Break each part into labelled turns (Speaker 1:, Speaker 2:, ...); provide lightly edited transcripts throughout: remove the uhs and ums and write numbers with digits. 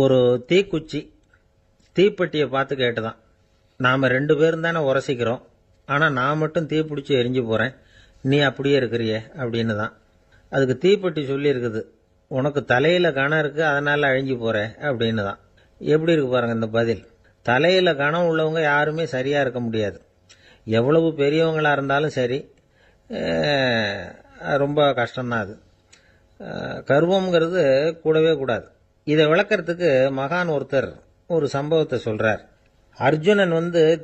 Speaker 1: ஒரு தீக்குச்சி தீப்பெட்டியை பார்த்து கேட்டுதான், நாம் 2 பேரும் தானே உரசிக்கிறோம், ஆனால் நான் மட்டும் தீப்பிடிச்சி எரிஞ்சு போகிறேன், நீ அப்படியே இருக்கிறியே அப்படின்னு தான். அதுக்கு தீப்பெட்டி சொல்லியிருக்குது, உனக்கு தலையில் கணம் இருக்குது அதனால் அழிஞ்சு போகிற அப்படின்னு தான். எப்படி இருக்கு பாருங்க இந்த பதில். தலையில் கணம் உள்ளவங்க யாருமே சரியாக இருக்க முடியாது. எவ்வளவு பெரியவங்களாக இருந்தாலும் சரி, ரொம்ப கஷ்டம்தான் அது. கர்வம்ங்கிறது கூடவே கூடாது. இதை விளக்கறதுக்கு மகான் ஒருத்தர் ஒரு சம்பவத்தை சொல்றார். அர்ஜுனன்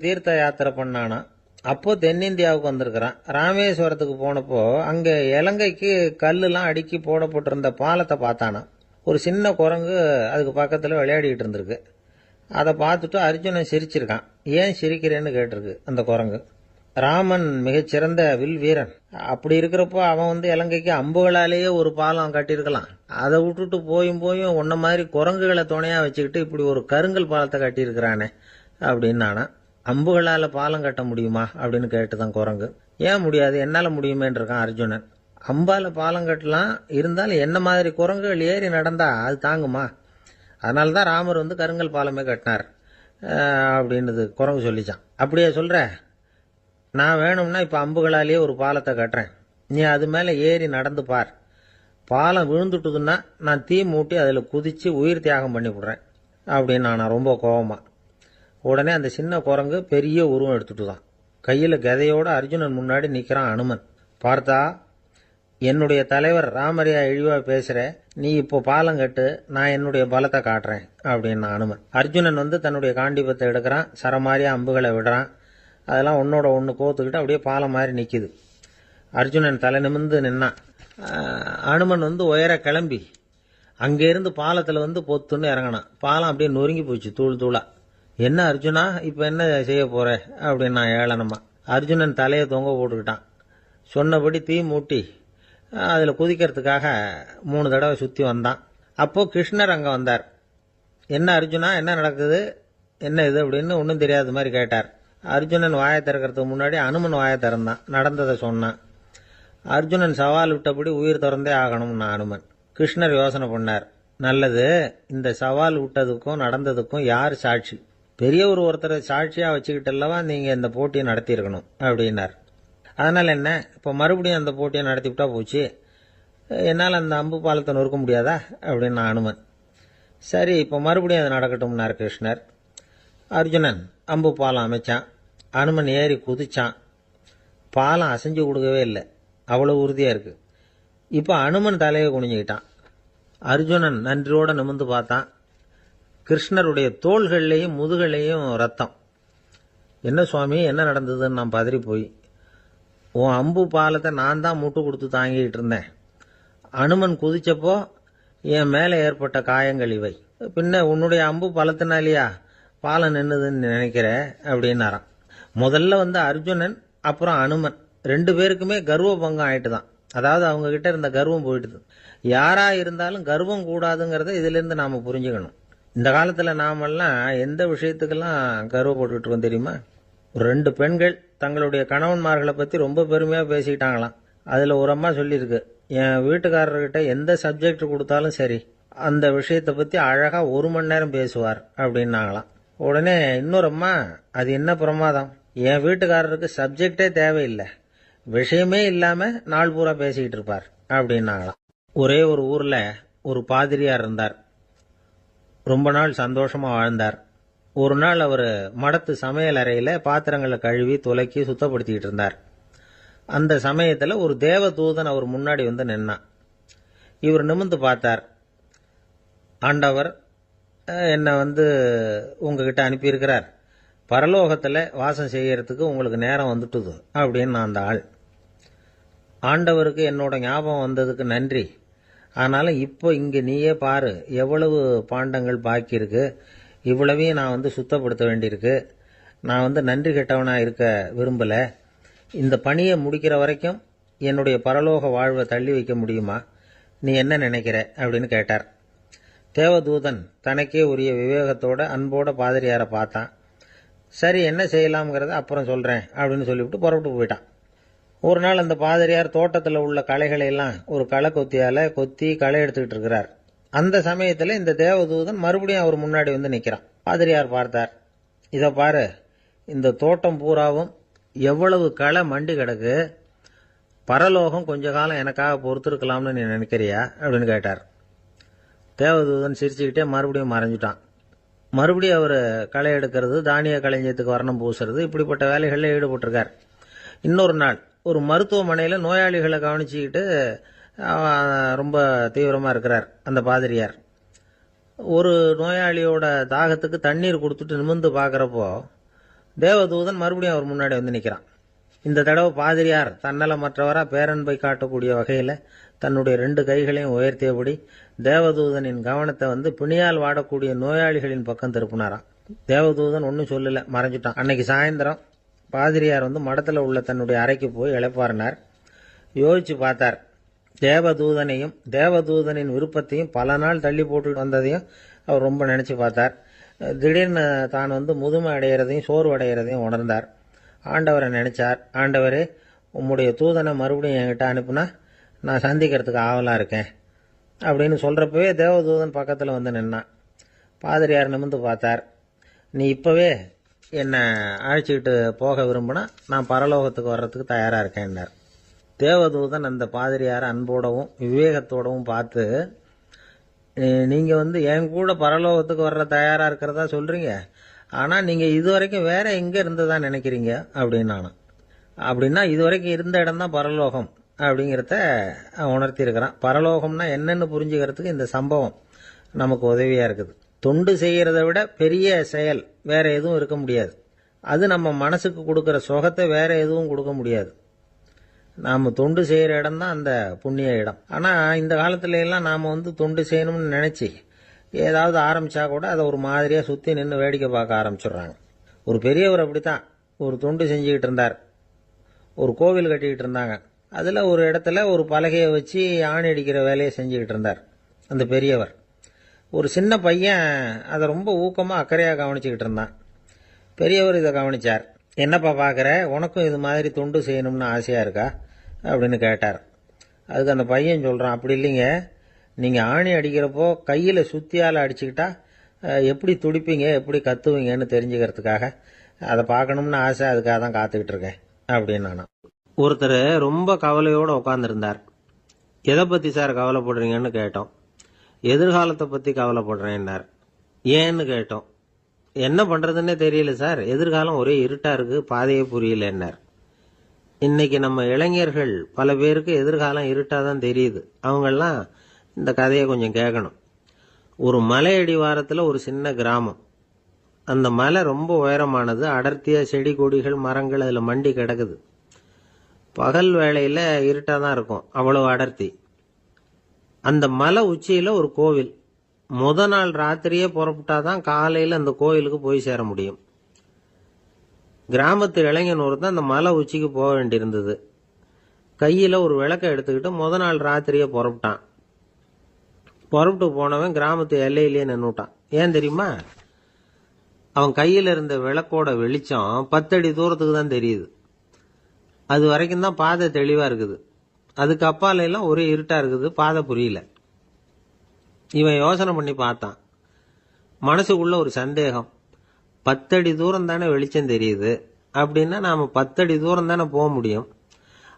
Speaker 1: தீர்த்த யாத்திரை பண்ணானா. அப்போ தென்னிந்தியாவுக்கு வந்திருக்கிறான். ராமேஸ்வரத்துக்கு போனப்போ அங்க இலங்கைக்கு கல்லுலாம் அடுக்கி போடப்பட்டிருந்த பாலத்தை பார்த்தானா. ஒரு சின்ன குரங்கு அதுக்கு பக்கத்துல விளையாடிட்டு இருந்திருக்கு. அதை பார்த்துட்டு அர்ஜுனன் சிரிச்சிருக்கான். ஏன் சிரிக்கிறேன்னு கேட்டிருக்கு அந்த குரங்கு. ராமன் மிகச்சிறந்த வில் வீரன். அப்படி இருக்கிறப்போ அவன் இலங்கைக்கு அம்புகளாலேயே ஒரு பாலம் கட்டியிருக்கலாம். அதை விட்டுட்டு போயும் உன்ன மாதிரி குரங்குகளை துணையா வச்சுக்கிட்டு இப்படி ஒரு கருங்கல் பாலத்தை கட்டியிருக்கிறானே அப்படின்னு நானா. அம்புகளால பாலம் கட்ட முடியுமா அப்படின்னு கேட்டுதான் குரங்கு. ஏன் முடியாது, என்னால முடியுமேன்னு இருக்கான் அர்ஜுனன். அம்பால பாலம் கட்டலாம், இருந்தாலும் என்ன மாதிரி குரங்குகள் ஏறி நடந்தா அது தாங்குமா? அதனாலதான் ராமர் கருங்கல் பாலமே கட்டினார் அப்படின்னு குரங்கு சொல்லிச்சான். அப்படியே சொல்ற, நான் வேணும்னா இப்ப அம்புகளாலேயே ஒரு பாலத்தை கட்டுறேன், நீ அது மேல ஏறி நடந்து பார். பாலம் விழுந்துட்டுதுன்னா நான் தீ மூட்டி அதில் குதிச்சு உயிர் தியாகம் பண்ணி விடுறேன் அப்படின்னு நான் ரொம்ப கோபமா. உடனே அந்த சின்ன குரங்கு பெரிய உருவம் எடுத்துட்டு தான் கையில் கதையோட அர்ஜுனன் முன்னாடி நிற்கிறான் அனுமன். பார்த்தா, என்னுடைய தலைவர் ராமரையா இழிவா பேசுற, நீ இப்போ பாலம் கட்டு, நான் என்னுடைய பலத்தை காட்டுறேன் அப்படின்னு அனுமன். அர்ஜுனன் தன்னுடைய காண்டிபத்தை எடுக்கிறான், சரமாரியா அம்புகளை விடுறான். அதெல்லாம் ஒன்னோட ஒன்று கோத்துக்கிட்டு அப்படியே பாலம் மாதிரி நிற்கிது. அர்ஜுனன் தலை நிமிர்ந்து நின்னான். அனுமன் உயர கிளம்பி அங்கேருந்து பாலத்தில் பொத்துன்னு இறங்கினான். பாலம் அப்படியே நொறுங்கி போச்சு தூள் தூளா. என்ன அர்ஜுனா, இப்போ என்ன செய்ய போற அப்படின்னு நான் ஏளனமா. அர்ஜுனன் தலையை தொங்க போட்டுக்கிட்டான். சொன்னபடி தீ மூட்டி அதில் குதிக்கிறதுக்காக 3 தடவை சுற்றி வந்தான். அப்போ கிருஷ்ணர் அங்கே வந்தார். என்ன அர்ஜுனா, என்ன நடக்குது, என்ன இது அப்படின்னு ஒன்றும் தெரியாத மாதிரி கேட்டார். அர்ஜுனன் வாயை திறக்கிறதுக்கு முன்னாடி அனுமன் வாயை திறந்தான், நடந்ததை சொன்னான். அர்ஜுனன் சவால் விட்டபடி உயிர் திறந்தே ஆகணும்னா அனுமன். கிருஷ்ணர் யோசனை பண்ணார். நல்லது, இந்த சவால் விட்டதுக்கும் நடந்ததுக்கும் யார் சாட்சி? பெரிய ஒருத்தரை சாட்சியா வச்சுக்கிட்டல்லவா நீங்க இந்த போட்டியை நடத்தியிருக்கணும் அப்படின்னார். அதனால என்ன, இப்போ மறுபடியும் அந்த போட்டியை நடத்திவிட்டா போச்சு, என்னால் அந்த அம்பு பாலத்தை நொறுக்க முடியாதா அப்படின்னு அனுமன். சரி, இப்போ மறுபடியும் அது நடக்கட்டும்னார் கிருஷ்ணர். அர்ஜுனன் அம்பு பாலம் அமைச்சான். அனுமன் ஏறி குதிச்சான். பாலம் அசைஞ்சு கொடுக்கவே இல்லை, அவ்வளவு உறுதியா இருக்கு. இப்போ அனுமன் தலையை குனிஞ்சுக்கிட்டான். அர்ஜுனன் நன்றியோட நிமிர்ந்து பார்த்தான். கிருஷ்ணருடைய தோள்கள்லையும் முதுகலையும் ரத்தம். என்ன சுவாமி, என்ன நடந்ததுன்னு நான் பதறி போய், உன் அம்பு பாலத்தை நான் தான் முட்டு கொடுத்து தாங்கிட்டு இருந்தேன். அனுமன் குதிச்சப்போ என் மேலே ஏற்பட்ட காயங்கள் இவை. பின்ன உன்னுடைய அம்பு பலத்தினாலேயா பாலம் நின்னுதுன்னு நினைக்கிற அப்படின்னாராம். முதல்ல அர்ஜுனன், அப்புறம் அனுமன் 2 பேருக்குமே கர்வ பங்கம் ஆயிட்டு தான். அதாவது அவங்க கிட்ட இருந்த கர்வம் போயிட்டுது. யாரா இருந்தாலும் கர்வம் கூடாதுங்கிறத இதுல இருந்து நாம புரிஞ்சுக்கணும். இந்த காலத்துல நாமெல்லாம் எந்த விஷயத்துக்கெல்லாம் கர்வப்பட்டுட்டு இருக்கோம் தெரியுமா? 2 பெண்கள் தங்களுடைய கணவன்மார்களை பத்தி ரொம்ப பெருமையா பேசிக்கிட்டாங்களாம். அதுல ஒரு அம்மா சொல்லியிருக்கு, என் வீட்டுக்காரர்கிட்ட எந்த சப்ஜெக்ட் கொடுத்தாலும் சரி அந்த விஷயத்தை பத்தி அழகா 1 மணி நேரம் பேசுவார் அப்படின்னாங்களாம். உடனே இன்னொரு அம்மா, அது என்ன பிரமாதம், என் வீட்டுக்காரருக்கு சப்ஜெக்டே தேவையில்லை, விஷயமே இல்லாம நாள் பூரா பேசிக்கிட்டு இருப்பார் அப்படின்னாங்களாம். ஒரே ஒரு ஊர்ல ஒரு பாதிரியார் இருந்தார். ரொம்ப நாள் சந்தோஷமா வாழ்ந்தார். ஒரு நாள் அவர் மடத்து சமையல் அறையில பாத்திரங்களை கழுவி துலக்கி சுத்தப்படுத்திக்கிட்டு இருந்தார். அந்த சமயத்துல ஒரு தேவ தூதன் அவர் முன்னாடி நின்னான். இவர் நிமிர்ந்து பார்த்தார். ஆண்டவர் என்னை உங்ககிட்ட அனுப்பியிருக்கிறார், பரலோகத்துல வாசம் செய்யறதுக்கு உங்களுக்கு நேரம் வந்துட்டுது அப்படின்னு அந்த ஆள். ஆண்டவருக்கு என்னோட ஞாபகம் வந்ததுக்கு நன்றி. ஆனாலும் இப்போ இங்க நீயே பாரு, எவ்வளவு பாண்டங்கள் பாக்கி இருக்கு, இவ்வளவையும் நான் சுத்தப்படுத்த வேண்டியிருக்கு. நான் நன்றி கெட்டவனா இருக்க விரும்பல. இந்த பணியை முடிக்கிற வரைக்கும் என்னுடைய பரலோக வாழ்வை தள்ளி வைக்க முடியுமா, நீ என்ன நினைக்கிற அப்படின்னு கேட்டார். தேவதூதன் தனக்கே உரிய விவேகத்தோட அன்போட பாதிரியாரை பார்த்தான். சரி, என்ன செய்யலாம்ங்கிறத அப்புறம் சொல்றேன் அப்படின்னு சொல்லிவிட்டு புறப்பட்டு போயிட்டான். ஒரு நாள் அந்த பாதிரியார் தோட்டத்தில் உள்ள களைகளை எல்லாம் ஒரு களை கொத்தியால கொத்தி களை எடுத்துக்கிட்டு இருக்கிறார். அந்த சமயத்தில் இந்த தேவதூதன் மறுபடியும் அவர் முன்னாடி வந்து நிற்கிறான். பாதிரியார் பார்த்தார். இதை பாரு, இந்த தோட்டம் பூராவும் எவ்வளவு களை மண்டி கிடக்கு, பரலோகம் கொஞ்ச காலம் எனக்காக பொறுத்திருக்கலாம்னு நீ நினைக்கிறியா அப்படின்னு கேட்டார். தேவதூதன் சிரிச்சுக்கிட்டே மறுபடியும் மறைஞ்சிட்டான். மறுபடியும் அவர் களை எடுக்கிறது, தானிய களஞ்சியத்துக்கு வர்ணம் பூசுறது, இப்படிப்பட்ட வேலைகளில் ஈடுபட்டிருக்கார். இன்னொரு நாள் ஒரு மருத்துவமனையில் நோயாளிகளை கவனிச்சுக்கிட்டு ரொம்ப தீவிரமாக இருக்கிறார் அந்த பாதிரியார். ஒரு நோயாளியோட தாகத்துக்கு தண்ணீர் கொடுத்துட்டு நிமிர்ந்து பார்க்குறப்போ தேவதூதன் மறுபடியும் அவர் முன்னாடி வந்து நிற்கிறான். இந்த தடவை பாதிரியார் தன்னலமற்றவராக பேரன்பை காட்டக்கூடிய வகையில் தன்னுடைய 2 கைகளையும் உயர்த்தியபடி தேவதூதனின் கவனத்தை வந்து பிணியால் வாடக்கூடிய நோயாளிகளின் பக்கம் திருப்பினாராம். தேவதூதன் ஒன்றும் சொல்லலை, மறைஞ்சிட்டான். அன்னைக்கு சாயந்தரம் பாதிரியார் வந்து மடத்தில் உள்ள தன்னுடைய அறைக்கு போய் இளைப்பாறினார். யோசிச்சு பார்த்தார். தேவதூதனையும் தேவதூதனின் விருப்பத்தையும் பல நாள் தள்ளி போட்டு வந்ததையும் அவர் ரொம்ப நினச்சி பார்த்தார். திடீர்னு தான் வந்து முதுமை அடைகிறதையும் சோர்வு அடைகிறதையும் உணர்ந்தார். ஆண்டவரை நினைச்சார். ஆண்டவரே, உம்முடைய தூதனை மறுபடியும் என்கிட்ட அனுப்புனா நான் சந்திக்கிறதுக்கு ஆவலாக இருக்கேன் அப்படின்னு சொல்கிறப்பவே தேவதூதன் பக்கத்தில் வந்து நின்னான். பாதிரியார் நிமிர்ந்து பார்த்தார். நீ இப்போவே என்னை அழைச்சிக்கிட்டு போக விரும்பினா நான் பரலோகத்துக்கு வர்றதுக்கு தயாராக இருக்கேன்னார். தேவதூதன் அந்த பாதிரியாரை அன்போடவும் விவேகத்தோடவும் பார்த்து, நீங்கள் வந்து என் கூட பரலோகத்துக்கு வர்ற தயாராக இருக்கிறதா சொல்கிறீங்க, ஆனால் நீங்கள் இதுவரைக்கும் வேற எங்கே இருந்ததா நினைக்கிறீங்க அப்படின்னானா. அப்படின்னா இதுவரைக்கும் இருந்த இடம் தான் பரலோகம் அப்படிங்கிறத உணர்த்தியிருக்கிறான். பரலோகம்னா என்னன்னு புரிஞ்சுக்கிறதுக்கு இந்த சம்பவம் நமக்கு உதவியாக இருக்குது. தொண்டு செய்கிறத விட பெரிய செயல் வேற எதுவும் இருக்க முடியாது. அது நம்ம மனசுக்கு கொடுக்குற சுகத்தை வேற எதுவும் கொடுக்க முடியாது. நாம் தொண்டு செய்கிற இடம் தான் அந்த புண்ணிய இடம். ஆனால் இந்த காலத்துல எல்லாம் நாம் வந்து தொண்டு செய்யணும்னு நினச்சி ஏதாவது ஆரம்பித்தா கூட அதை ஒரு மாதிரியாக சுற்றி நின்று வேடிக்கை பார்க்க ஆரம்பிச்சிடுறாங்க. ஒரு பெரியவர் அப்படித்தான் ஒரு தொண்டு செஞ்சுக்கிட்டு இருந்தார். ஒரு கோவில் கட்டிக்கிட்டு இருந்தாங்க. அதில் ஒரு இடத்துல ஒரு பலகையை வச்சு ஆணி அடிக்கிற வேலையை செஞ்சுக்கிட்டு இருந்தார் அந்த பெரியவர். ஒரு சின்ன பையன் அதை ரொம்ப ஊக்கமாக அக்கறையாக கவனிச்சுக்கிட்டு இருந்தான். பெரியவர் இதை கவனிச்சார். என்னப்பா பார்க்குற, உனக்கும் இது மாதிரி தொண்டு செய்யணும்னு ஆசையாக இருக்கா அப்படின்னு கேட்டார். அதுக்கு அந்த பையன் சொல்கிறான், அப்படி இல்லைங்க, நீங்கள் ஆணி அடிக்கிறப்போ கையில் சுத்தியால் அடிச்சுக்கிட்டா எப்படி துடிப்பீங்க, எப்படி கத்துவீங்கன்னு தெரிஞ்சுக்கிறதுக்காக அதை பார்க்கணும்னு ஆசை, அதுக்காக தான் காத்துக்கிட்டு இருக்கேன் அப்படின்னு நானும். ஒருத்தர் ரொம்ப கவலையோடு உட்காந்துருந்தார். எதை பற்றி சார் கவலைப்படுறீங்கன்னு கேட்டோம். எதிர்காலத்தை பற்றி கவலைப்படுறேன்னார். ஏன்னு கேட்டோம். என்ன பண்ணுறதுன்னே தெரியல சார், எதிர்காலம் ஒரே இருட்டாக இருக்குது, பாதையே புரியலன்னார். இன்னைக்கு நம்ம இளைஞர்கள் பல பேருக்கு எதிர்காலம் இருட்டாக தான் தெரியுது. அவங்கெல்லாம் இந்த கதையை கொஞ்சம் கேட்கணும். ஒரு மலை அடிவாரத்தில் ஒரு சின்ன கிராமம். அந்த மலை ரொம்ப உயரமானது. அடர்த்தியாக செடி கொடிகள் மரங்கள் அதில் மண்டி கிடக்குது. பகல் வேளையில் இருட்டாக தான் இருக்கும், அவ்வளவு அடர்த்தி. அந்த மலை உச்சியில் ஒரு கோவில். நாள் ராத்திரியே புறப்பட்டாதான் காலையில் அந்த கோயிலுக்கு போய் சேர முடியும். கிராமத்து இளைஞன் ஒருத்தன் அந்த மலை உச்சிக்கு போக வேண்டியிருந்தது. கையில் ஒரு விளக்கை எடுத்துக்கிட்டு நாள் ராத்திரியே புறப்பட்டான். புறப்பட்டு போனவன் கிராமத்து எல்லையிலேயே நின்றுட்டான். ஏன் தெரியுமா? அவன் கையில் இருந்த விளக்கோட வெளிச்சம் 10 அடி தூரத்துக்கு தான் தெரியுது. அது வரைக்கும் தான் பாதை தெளிவாக இருக்குது. அதுக்கு அப்பால எல்லாம் ஒரே இருட்டாக இருக்குது, பாதை புரியல. இவன் யோசனை பண்ணி பார்த்தான். மனசுக்குள்ள ஒரு சந்தேகம். 10 அடி தூரம் தானே வெளிச்சம் தெரியுது, அப்படின்னா நாம் 10 அடி தூரம் தானே போக முடியும்.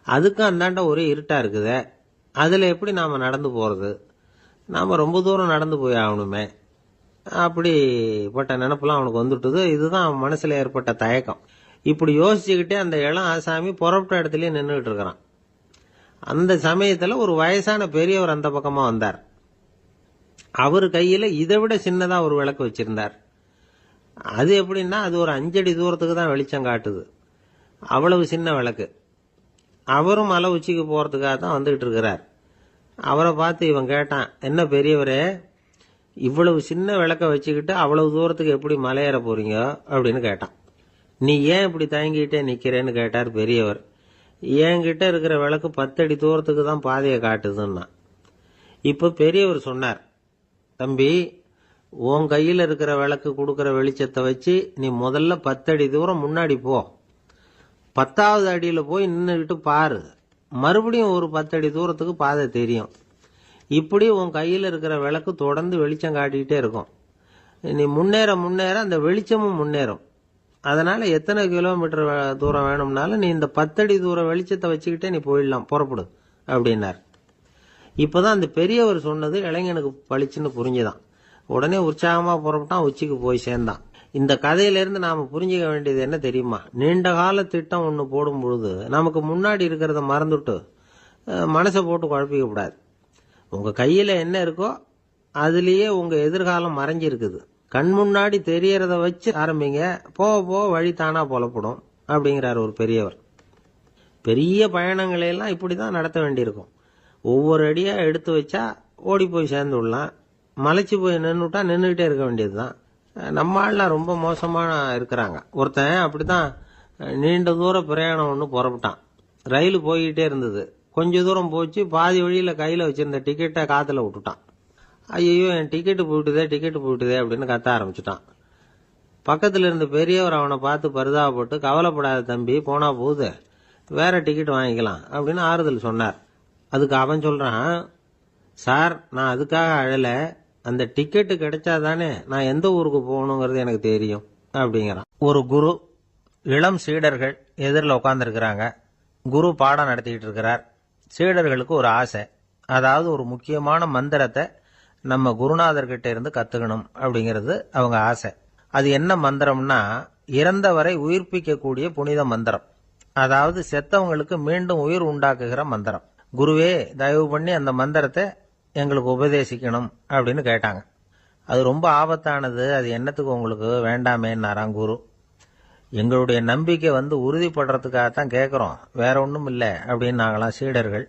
Speaker 1: அதுக்கும் அந்தாண்ட ஒரே இருட்டாக இருக்குதே, அதில் எப்படி நாம் நடந்து போகிறது? நாம் ரொம்ப தூரம் நடந்து போய் ஆகணுமே. அப்படிப்பட்ட நினப்பெல்லாம் அவனுக்கு வந்துட்டுது. இதுதான் அவன் மனசில் ஏற்பட்ட தயக்கம். இப்படி யோசிச்சுக்கிட்டே அந்த இளம் ஆசாமி புறப்பட்ட இடத்துலயே நின்றுகிட்டு இருக்கிறான். அந்த சமயத்தில் ஒரு வயசான பெரியவர் அந்த பக்கமாக வந்தார். அவர் கையில் இதை விட சின்னதாக ஒரு விளக்கு வச்சிருந்தார். அது எப்படின்னா அது ஒரு 5 அடி தூரத்துக்கு தான் வெளிச்சம் காட்டுது. அவ்வளவு சின்ன விளக்கு. அவரும் மலை உச்சிக்கு போகிறதுக்காக தான் வந்துகிட்டு இருக்கிறார். அவரை பார்த்து இவன் கேட்டான், என்ன பெரியவரே, இவ்வளவு சின்ன விளக்க வச்சுக்கிட்டு அவ்வளவு தூரத்துக்கு எப்படி மலையேற போறீங்க அப்படின்னு கேட்டான். நீ ஏன் இப்படி தயங்கிட்டே நிக்கிறேன்னு கேட்டார் பெரியவர். என்கிட்ட இருக்கிற விளக்கு 10 அடி தூரத்துக்கு தான் பாதையை காட்டுதுன்னா. இப்ப பெரியவர் சொன்னார், தம்பி, உன் கையில் இருக்கிற விளக்கு கொடுக்குற வெளிச்சத்தை வச்சு நீ முதல்ல 10 அடி தூரம் முன்னாடி போ. 10வது அடியில் போய் நின்றுக்கிட்டு பாரு. மறுபடியும் ஒரு 10 அடி தூரத்துக்கு பாதை தெரியும். இப்படி உன் கையில் இருக்கிற விளக்கு தொடர்ந்து வெளிச்சம் காட்டிக்கிட்டே இருக்கும். நீ முன்னேற முன்னேற அந்த வெளிச்சமும் முன்னேறும். அதனால எத்தனை கிலோமீட்டர் தூரம் வேணும்னாலும் நீ இந்த 10 அடி தூரம் வெளிச்சத்தை வச்சுக்கிட்டே நீ போயிடலாம், புறப்படு அப்படின்னார். இப்பதான் அந்த பெரியவர் சொன்னது இளைஞனுக்கு பளிச்சுன்னு புரிஞ்சுதான். உடனே உற்சாகமா புறப்பட்டான், உச்சிக்கு போய் சேர்ந்தான். இந்த கதையிலிருந்து நாம புரிஞ்சுக்க வேண்டியது என்ன தெரியுமா? நீண்ட கால திட்டம் ஒன்று போடும் பொழுது நமக்கு முன்னாடி இருக்கிறத மறந்துட்டு மனசை போட்டு குழப்பிக்க கூடாது. உங்க கையில என்ன இருக்கோ அதுலயே உங்க எதிர்காலம் மறைஞ்சிருக்குது. கண் முன்னாடி தெரியறத வச்சு ஆரம்பிங்க, போக போக வழி தானா புலப்படும் அப்படிங்கிறார் ஒரு பெரியவர். பெரிய பயணங்களை எல்லாம் இப்படிதான் நடத்த வேண்டியிருக்கும். ஒவ்வொரு அடியா எடுத்து வச்சா ஓடி போய் சேர்ந்து விடலாம். மலைச்சு போய் நின்றுட்டா நின்றுகிட்டே இருக்க வேண்டியதுதான். நம்ம ஆள்லாம் ரொம்ப மோசமான இருக்கிறாங்க. ஒருத்தன் அப்படிதான் நீண்ட தூர பிரயாணம் ஒன்று புறப்பட்டான். ரயில் போய்கிட்டே இருந்தது. கொஞ்ச தூரம் போச்சு, பாதி வழியில கையில வச்சிருந்த டிக்கெட்டை காத்துல விட்டுட்டான். ஐயோ என் டிக்கெட்டு போயிட்டுதே அப்படின்னு கத்த ஆரம்பிச்சுட்டான். பக்கத்துல இருந்த பெரியவர் அவனை பார்த்து பரிதாபப்பட்டு, கவலைப்படாத தம்பி, போனா போகுது, வேற டிக்கெட் வாங்கிக்கலாம் அப்படின்னு ஆறுதல் சொன்னார். அதுக்கு அவன் சொல்றான், சார் நான் அதுக்காக அழல, அந்த டிக்கெட்டு கிடைச்சாதானே நான் எந்த ஊருக்கு போகணுங்கிறது எனக்கு தெரியும் அப்படிங்கிறான். ஒரு குரு, இளம் சீடர்கள் எதிரில் உட்காந்துருக்கிறாங்க. குரு பாடம் நடத்திக்கிட்டு இருக்கிறார். சீடர்களுக்கு ஒரு ஆசை, அதாவது ஒரு முக்கியமான மந்திரத்தை நம்ம குருநாதர்கிட்ட இருந்து கத்துக்கணும் அப்படிங்கிறது அவங்க ஆசை. அது என்ன மந்திரம்னா, இறந்தவரை உயிர்ப்பிக்கக்கூடிய புனித மந்திரம், அதாவது செத்தவங்களுக்கு மீண்டும் உயிர் உண்டாக்குகிற மந்திரம். குருவே தயவு பண்ணி அந்த மந்திரத்தை எங்களுக்கு உபதேசிக்கணும் அப்படின்னு கேட்டாங்க. அது ரொம்ப ஆபத்தானது, அது என்னத்துக்கு உங்களுக்கு வேண்டாமேன்னாராம் குரு. எங்களுடைய நம்பிக்கை உறுதிப்படுறதுக்காகத்தான் கேட்குறோம், வேற ஒன்றும் இல்லை அப்படின்னாங்களாம் சீடர்கள்.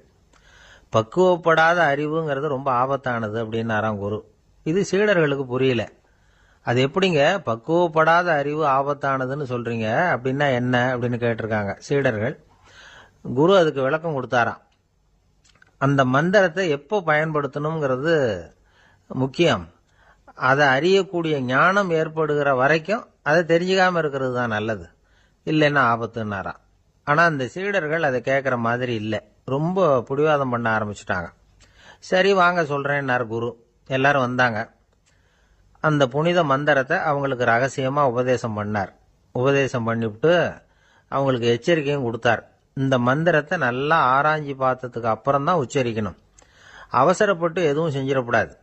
Speaker 1: பக்குவப்படாத அறிவுங்கிறது ரொம்ப ஆபத்தானது அப்படின்னாராம் குரு. இது சீடர்களுக்கு புரியல. அது எப்படிங்க பக்குவப்படாத அறிவு ஆபத்தானதுன்னு சொல்றீங்க, அப்படின்னா என்ன அப்படின்னு கேட்டிருக்காங்க சீடர்கள். குரு அதுக்கு விளக்கம் கொடுத்தாராம். அந்த மந்திரத்தை எப்போ பயன்படுத்தணுங்கிறது முக்கியம். அதை அறியக்கூடிய ஞானம் ஏற்படுகிற வரைக்கும் அதை தெரிஞ்சுக்காம இருக்கிறது தான் நல்லது, இல்லைன்னா ஆபத்துன்னாராம். ஆனா அந்த சீடர்கள் அதை கேட்கற மாதிரி இல்லை, ரொம்ப பிடிவாதம் பண்ண ஆரம்பிச்சுட்டாங்க. சரி வாங்க சொல்றேன்னார் குரு. எல்லாரும் வந்தாங்க. அந்த புனித மந்திரத்தை அவங்களுக்கு ரகசியமா உபதேசம் பண்ணார். உபதேசம் பண்ணிவிட்டு அவங்களுக்கு எச்சரிக்கையும் கொடுத்தார். இந்த மந்திரத்தை நல்லா ஆராய்ச்சி பார்த்ததுக்கு அப்புறம் தான் உச்சரிக்கணும், அவசரப்பட்டு எதுவும் செஞ்சிடக்கூடாது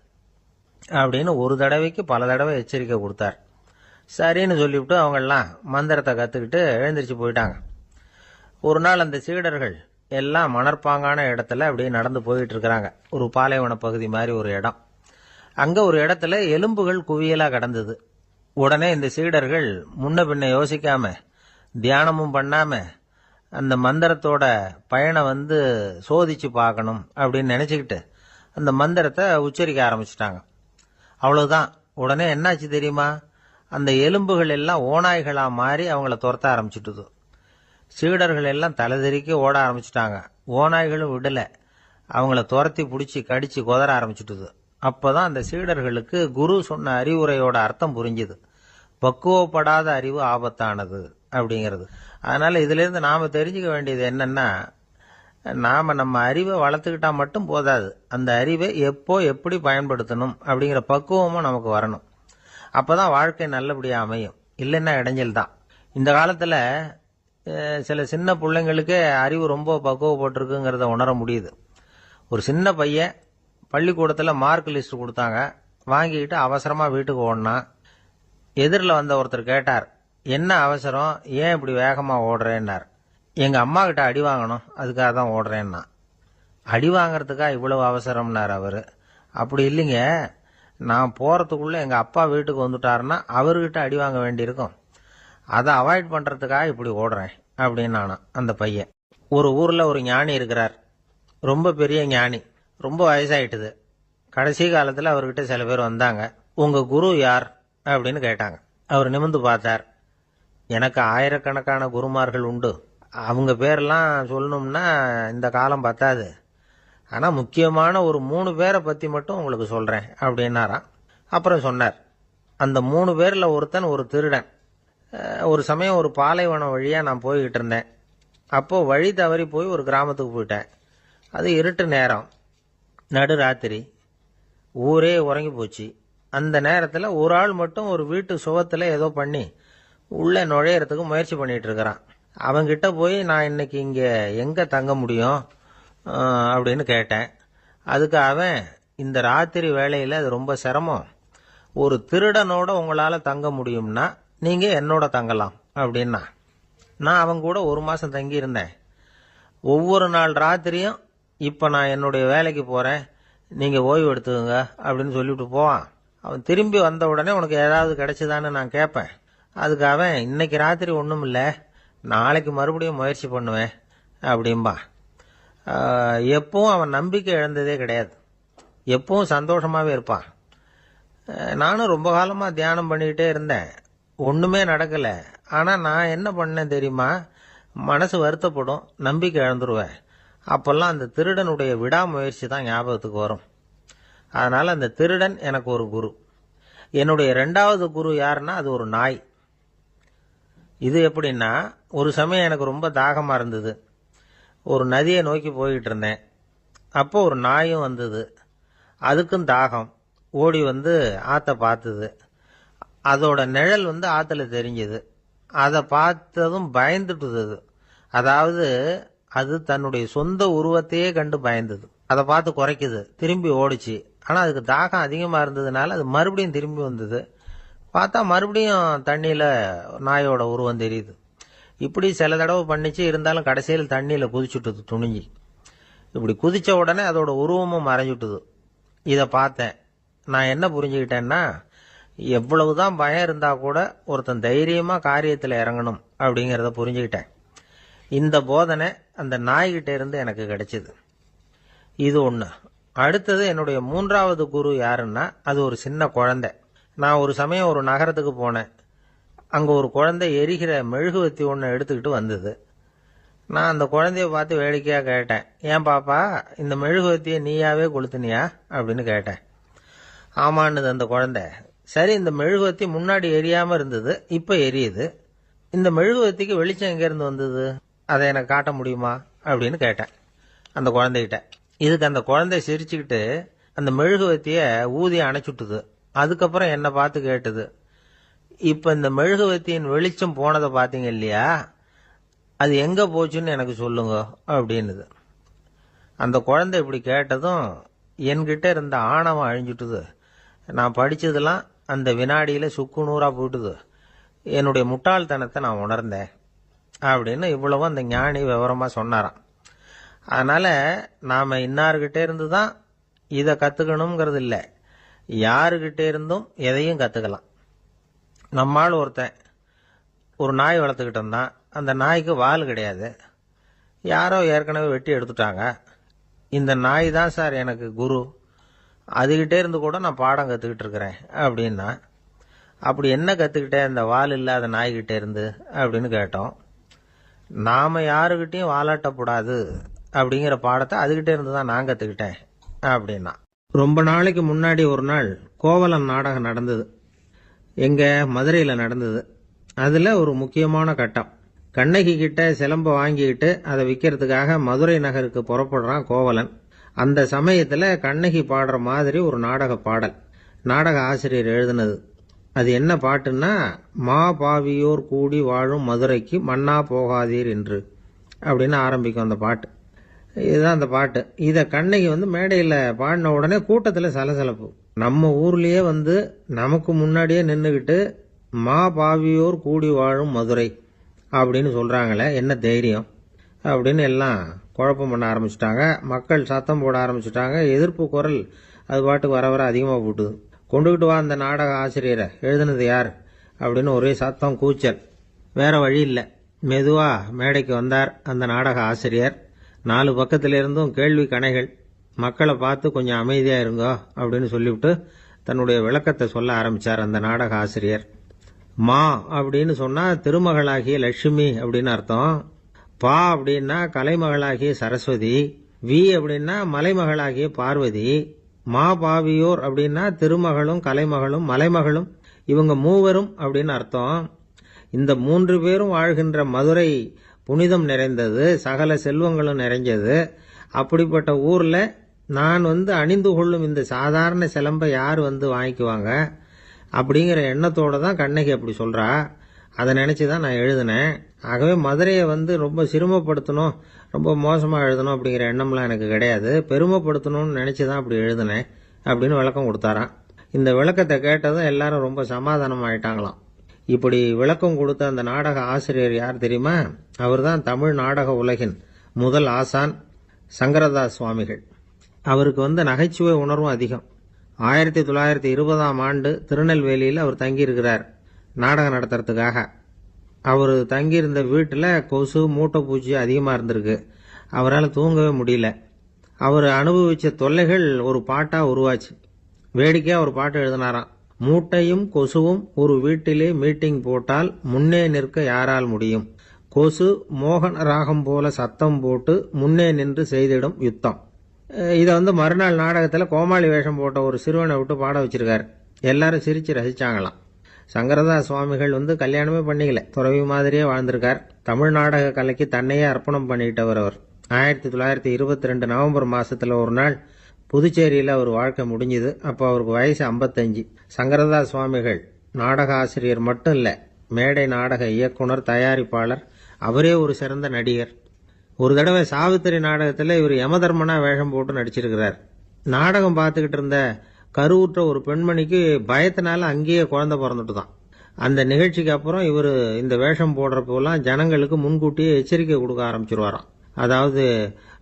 Speaker 1: அப்படின்னு ஒரு தடவைக்கு பல தடவை எச்சரிக்கை கொடுத்தார். சரின்னு சொல்லிவிட்டு அவங்கெல்லாம் மந்திரத்தை கற்றுக்கிட்டு எழுந்திரிச்சு போயிட்டாங்க. ஒரு நாள் அந்த சீடர்கள் எல்லாம் மணற்பாங்கான இடத்துல அப்படியே நடந்து போயிட்டு இருக்கிறாங்க. ஒரு பாலைவன பகுதி மாதிரி ஒரு இடம். அங்க ஒரு இடத்துல எலும்புகள் குவியலா கிடந்தது. உடனே இந்த சீடர்கள் முன்ன பின்ன யோசிக்காம, தியானமும் பண்ணாம, அந்த மந்திரத்தோட பயனை சோதிச்சு பார்க்கணும் அப்படின்னு நினைச்சுக்கிட்டு அந்த மந்திரத்தை உச்சரிக்க ஆரம்பிச்சிட்டாங்க. அவ்வளவுதான். உடனே என்னாச்சு தெரியுமா? அந்த எலும்புகள் எல்லாம் ஓநாய்களா மாறி அவங்கள துரத்த ஆரம்பிச்சுட்டுது. சீடர்கள் எல்லாம் தலைதெறிக்க ஓட ஆரம்பிச்சுட்டாங்க. ஓநாய்களும் விடல, அவங்கள துரத்தி பிடிச்சி கடிச்சு கொதற ஆரம்பிச்சுட்டுது. அப்பதான் அந்த சீடர்களுக்கு குரு சொன்ன அறிவுரையோட அர்த்தம் புரிஞ்சுது. பக்குவப்படாத அறிவு ஆபத்தானது அப்படிங்கிறது. அதனால இதுல இருந்து நாம தெரிஞ்சுக்க வேண்டியது என்னன்னா, நாம நம்ம அறிவை வளர்த்துக்கிட்டா மட்டும் போதாது, அந்த அறிவை எப்போ எப்படி பயன்படுத்தணும் அப்படிங்கிற பக்குவமும் நமக்கு வரணும். அப்பதான் வாழ்க்கை நல்லபடியா அமையும், இல்லைன்னா இடைஞ்சல் தான். இந்த காலத்துல சில சின்ன பிள்ளைங்களுக்கே அறிவு ரொம்ப பக்குவப்பட்டிருக்குங்கிறத உணர முடியுது. ஒரு சின்ன பையன் பள்ளிக்கூடத்தில் மார்க் லிஸ்ட் கொடுத்தாங்க, வாங்கிக்கிட்டு அவசரமா வீட்டுக்கு ஓடினான். எதிரில் வந்த ஒருத்தர் கேட்டார், என்ன அவசரம், ஏன் இப்படி வேகமா ஓடுறேன்னார். எங்க அம்மா கிட்ட அடி வாங்கணும், அதுக்காக தான் ஓடுறேன்னா. அடி வாங்கறதுக்கா இவ்வளவு அவசரம்னார் அவரு. அப்படி இல்லைங்க, நான் போறதுக்குள்ள எங்க அப்பா வீட்டுக்கு வந்துட்டாருன்னா அவர்கிட்ட அடி வாங்க வேண்டியிருக்கும், அதை அவாய்ட் பண்றதுக்காக இப்படி ஓடுறேன் அப்படின்னு நானா அந்த பையன். ஒரு ஊர்ல ஒரு ஞானி இருக்கிறார், ரொம்ப பெரிய ஞானி, ரொம்ப வயசாயிட்டுது. கடைசி காலத்துல அவர்கிட்ட சில பேர் வந்தாங்க. உங்க குரு யார் அப்படின்னு கேட்டாங்க. அவர் நிமிர்ந்து பார்த்தார். எனக்கு ஆயிரக்கணக்கான குருமார்கள் உண்டு, அவங்க பேரெல்லாம் சொல்லணும்னா இந்த காலம் பத்தாது, ஆனா முக்கியமான ஒரு 3 பேரை பத்தி மட்டும் உங்களுக்கு சொல்றேன் அப்படின்னாராம். அப்புறம் சொன்னார், அந்த 3 பேர்ல ஒருத்தன் ஒரு திருடன். ஒரு சமயம் ஒரு பாலைவனம் வழியா நான் போய்கிட்டு இருந்தேன். அப்போ வழி தவறி போய் ஒரு கிராமத்துக்கு போயிட்டேன். அது இருட்டு நேரம். நடுராத்திரி, ஊரே உறங்கி போச்சு. அந்த நேரத்தில் ஒரு ஆள் மட்டும் ஒரு வீட்டு சுவத்தில் ஏதோ பண்ணி உள்ளே நுழையறதுக்கு முயற்சி பண்ணிட்டு இருக்கிறான். அவங்கிட்ட போய் நான் இன்னைக்கு இங்கே எங்கே தங்க முடியும் அப்படின்னு கேட்டேன். அதுக்கு அவன், இந்த ராத்திரி வேளையில் அது ரொம்ப சிரமம், ஒரு திருடனோட உங்களால் தங்க முடியும்னா நீங்கள் என்னோட தங்கலாம் அப்படின்னா. நான் அவங்க கூட 1 மாதம் தங்கியிருந்தேன். ஒவ்வொரு நாள் ராத்திரியும் இப்போ நான் என்னுடைய வேலைக்கு போகிறேன், நீங்கள் ஓய்வு எடுத்துக்கோங்க அப்படின்னு சொல்லிவிட்டு போவான். அவன் திரும்பி வந்த உடனே உனக்கு ஏதாவது கிடைச்சிதான்னு நான் கேட்பேன். அதுக்கு அவன், இன்னைக்கு ராத்திரி ஒன்றும் இல்லை, நாளைக்கு மறுபடியும் முயற்சி பண்ணுவேன் அப்படின்பா. எப்பவும் அவன் நம்பிக்கை இழந்ததே கிடையாது, எப்பவும் சந்தோஷமாகவே இருப்பான். நானும் ரொம்ப காலமாக தியானம் பண்ணிக்கிட்டே இருந்தேன், ஒன்றுமே நடக்கலை. ஆனால் நான் என்ன பண்ணேன் தெரியுமா, மனசு வருத்தப்படும், நம்பிக்கை இழந்துருவேன். அப்போல்லாம் அந்த திருடனுடைய விடாமுயற்சி தான் ஞாபகத்துக்கு வரும். அதனால் அந்த திருடன் எனக்கு ஒரு குரு. என்னுடைய 2வது குரு யாருன்னா அது ஒரு நாய். இது எப்படின்னா, ஒரு சமயம் எனக்கு ரொம்ப தாகமாக இருந்தது. ஒரு நதியை நோக்கி போய்கிட்டு இருந்தேன். அப்போ ஒரு நாயும் வந்தது. அதுக்கும் தாகம். ஓடி வந்து ஆற்றை பார்த்தது. அதோட நிழல் வந்து ஆற்றுல தெரிஞ்சுது. அதை பார்த்ததும் பயந்துட்டுது. அதாவது அது தன்னுடைய சொந்த உருவத்தையே கண்டு பயந்தது. அதை பார்த்து குறைக்குது, திரும்பி ஓடிச்சு. ஆனால் அதுக்கு தாகம் அதிகமாக இருந்ததுனால அது மறுபடியும் திரும்பி வந்தது. பார்த்தா மறுபடியும் தண்ணியில் நாயோட உருவம் தெரியுது. இப்படி சில தடவை பண்ணிச்சு. இருந்தாலும் கடைசியில் தண்ணியில் குதிச்சுட்டுது துணிஞ்சி. இப்படி குதித்த உடனே அதோட உருவமும் மறைஞ்சுட்டுது. இதை பார்த்தேன். நான் என்ன புரிஞ்சுக்கிட்டேன்னா, எவ்வளவுதான் பயம் இருந்தால் கூட ஒருத்தன் தைரியமாக காரியத்தில் இறங்கணும் அப்படிங்கிறத புரிஞ்சுக்கிட்டேன். இந்த போதனை அந்த நாய்கிட்ட இருந்து எனக்கு கிடைச்சிது. இது ஒன்று. அடுத்தது என்னுடைய 3வது குரு யாருன்னா அது ஒரு சின்ன குழந்தை. நான் ஒரு சமயம் ஒரு நகரத்துக்கு போனேன். அங்கே ஒரு குழந்தை எரிகிற மெழுகுவத்தி ஒன்று எடுத்துக்கிட்டு வந்தது. நான் அந்த குழந்தைய பார்த்து வேடிக்கையாக கேட்டேன், ஏன் பாப்பா, இந்த மெழுகுவத்தியை நீயாவே கொளுத்துனியா அப்படின்னு கேட்டேன். ஆமான்னுது அந்த குழந்தை. சரி, இந்த மெழுகுவத்தி முன்னாடி எரியாமல் இருந்தது, இப்போ எரியுது. இந்த மெழுகுவத்திக்கு வெளிச்சம் எங்கேருந்து வந்தது, அதை எனக்கு காட்ட முடியுமா அப்படின்னு கேட்டேன் அந்த குழந்தைகிட்ட. இதுக்கு அந்த குழந்தை சிரிச்சுக்கிட்டு அந்த மெழுகுவத்தியை ஊதி அணைச்சுட்டுது. அதுக்கப்புறம் என்னை பார்த்து கேட்டுது, இப்போ இந்த மெழுகுவத்தியின் வெளிச்சம் போனதை பார்த்தீங்க இல்லையா, அது எங்கே போச்சுன்னு எனக்கு சொல்லுங்க அப்படின்னுது. அந்த குழந்தை இப்படி கேட்டதும் என்கிட்ட இருந்த ஆணவம் அழிஞ்சுட்டுது. நான் படித்ததெல்லாம் அந்த வினாடியில் சுக்கு நூறாக போயிட்டுது. என்னுடைய முட்டாள்தனத்தை நான் உணர்ந்தேன் அப்படின்னு இவ்வளவும் அந்த ஞானி விவரமாக சொன்னாராம். அதனால் நாம் இன்னார்கிட்டே இருந்து தான் இதை கற்றுக்கணுங்கிறது இல்லை, யாருக்கிட்டே இருந்தும் எதையும் கற்றுக்கலாம். நம்மால் ஒருத்தன் ஒரு நாய் வளர்த்துக்கிட்டு இருந்தான். அந்த நாய்க்கு வால் கிடையாது. யாரோ ஏற்கனவே வெட்டி எடுத்துட்டாங்க. இந்த நாய் தான் சார் எனக்கு குரு, அதுகிட்டே இருந்து கூட நான் பாடம் கற்றுக்கிட்டு இருக்கிறேன் அப்படின்னா. அப்படி என்ன கற்றுக்கிட்டேன் இந்த வால் இல்லாத நாய்கிட்டே இருந்து அப்படின்னு கேட்டோம். நாம் யாருக்கிட்டையும் வாலாட்டக்கூடாது அப்படிங்கிற பாடத்தை அதுகிட்டே இருந்து தான் நான் கற்றுக்கிட்டேன் அப்படின்னா. ரொம்ப நாளைக்கு முன்னாடி ஒரு நாள் கோவலன் நாடகம் நடந்தது. எங்கள் மதுரையில் நடந்தது. அதில் ஒரு முக்கியமான கட்டம், கண்ணகி கிட்ட சிலம்பை வாங்கிக்கிட்டு அதை விற்கிறதுக்காக மதுரை நகருக்கு புறப்படுறான் கோவலன். அந்த சமயத்தில் கண்ணகி பாடுற மாதிரி ஒரு நாடக பாடல் நாடக ஆசிரியர் எழுதினது. அது என்ன பாட்டுன்னா, மா பாவியோர் கூடி வாழும் மதுரைக்கு மன்னா போகாதீர் என்று அப்படின்னு ஆரம்பிக்கும் அந்த பாட்டு. இதுதான் அந்த பாட்டு. இதை கண்ணகி மேடையில் பாடின உடனே கூட்டத்தில் சலசலப்பு. நம்ம ஊர்லேயே நமக்கு முன்னாடியே நின்றுக்கிட்டு மா பாவியோர் கூடி வாழும் மதுரை அப்படின்னு சொல்கிறாங்களே, என்ன தைரியம் அப்படின்னு எல்லாம் குழப்பம் பண்ண ஆரம்பிச்சிட்டாங்க. மக்கள் சத்தம் போட ஆரம்பிச்சிட்டாங்க. எதிர்ப்பு குரல் அது பாட்டுக்கு வர வர அதிகமாக போட்டுது. கொண்டுகிட்டு வா அந்த நாடக ஆசிரியரை, எழுதுனது யார் அப்படின்னு ஒரே சத்தம், கூச்சல். வேற வழி இல்லை. மெதுவாக மேடைக்கு வந்தார் அந்த நாடக ஆசிரியர். 4 பக்கத்திலிருந்தும் கேள்வி கணைகள். மக்களை பார்த்து கொஞ்சம் அமைதியாக இருங்கோ அப்படின்னு சொல்லிவிட்டு தன்னுடைய விளக்கத்தை சொல்ல ஆரம்பித்தார் அந்த நாடக ஆசிரியர். மா அப்படின்னு சொன்னால் திருமகளாகிய லட்சுமி அப்படின்னு அர்த்தம். பா அப்படின்னா கலைமகளாகிய சரஸ்வதி. வி அப்படின்னா மலைமகளாகிய பார்வதி. மா பாவியோர் அப்படின்னா திருமகளும் கலைமகளும் மலைமகளும், இவங்க மூவரும் அப்படின்னு அர்த்தம். இந்த 3 பேரும் வாழ்கின்ற மதுரை புனிதம் நிறைந்தது, சகல செல்வங்களும் நிறைஞ்சது. அப்படிப்பட்ட ஊரில் நான் அணிந்து கொள்ளும் இந்த சாதாரண சிலம்பை யார் வாங்கிக்குவாங்க அப்படிங்கிற எண்ணத்தோட தான் கண்ணகி அப்படி சொல்றா. அதை நினைச்சு தான் நான் எழுதினேன். ஆகவே மதுரையை ரொம்ப சிரமப்படுத்தணும், ரொம்ப மோசமாக எழுதணும் அப்படிங்கிற எண்ணம்லாம் எனக்கு கிடையாது. பெருமைப்படுத்தணும்னு நினைச்சு தான் அப்படி எழுதினேன் அப்படின்னு விளக்கம் கொடுத்தாராம். இந்த விளக்கத்தை கேட்டதும் எல்லாரும் ரொம்ப சமாதானம் ஆயிட்டாங்களாம். இப்படி விளக்கம் கொடுத்த அந்த நாடக ஆசிரியர் யார் தெரியுமா? அவர் தான் தமிழ் நாடக உலகின் முதல் ஆசான் சங்கரதாஸ் சுவாமிகள். அவருக்கு நகைச்சுவை உணர்வும் அதிகம். 1920ஆம் ஆண்டு திருநெல்வேலியில் அவர் தங்கியிருக்கிறார் நாடகம் நடத்துறதுக்காக. அவர் தங்கியிருந்த வீட்டில் கொசு மூட்டைப்பூச்சி அதிகமாக இருந்திருக்கு. அவரால் தூங்கவே முடியல. அவர் அனுபவித்த தொல்லைகள் ஒரு பாட்டாக உருவாச்சு. வேடிக்கையாக ஒரு பாட்டு எழுதினாராம். மூட்டையும் கொசுவும் ஒரு வீட்டிலே மீட்டிங் போட்டால் முன்னே நிற்க யாரால் முடியும்? கொசு மோகன ராகம் போல சத்தம் போட்டு முன்னே நின்று செய்திடும் யுத்தம். இதை மறுநாள் நாடகத்தில் கோமாளி வேஷம் போட்ட ஒரு சிறுவனை விட்டு பாட வச்சிருக்காரு. எல்லாரும் சிரிச்சு ரசிச்சாங்களாம். சங்கரதாஸ் சுவாமிகள் கல்யாணமே பண்ணிக்கல, துறவி மாதிரியே வாழ்ந்திருக்கார். தமிழ் நாடக கலைக்கு தன்னையே அர்ப்பணம் பண்ணிட்டவர் அவர். 1922 நவம்பர் மாசத்துல ஒரு நாள் புதுச்சேரியில் அவர் வாழ்க்கை முடிஞ்சுது. அப்போ அவருக்கு வயசு 55. சங்கரதாஸ் சுவாமிகள் நாடக ஆசிரியர் மட்டும் இல்லை, மேடை நாடக இயக்குனர், தயாரிப்பாளர், அவரே ஒரு சிறந்த நடிகர். ஒரு தடவை சாவித்திரி நாடகத்தில் இவர் யமதர்மனா வேஷம் போட்டு நடிச்சிருக்கிறார். நாடகம் பார்த்துக்கிட்டு இருந்த கருவுற்ற ஒரு பெண்மணிக்கு பயத்தினால அங்கேயே குழந்தை பிறந்துட்டு தான். அந்த நிகழ்ச்சிக்கு அப்புறம் இவர் இந்த வேஷம் போடுறப்போலாம் ஜனங்களுக்கு முன்கூட்டியே எச்சரிக்கை கொடுக்க ஆரம்பிச்சிருவாராம். அதாவது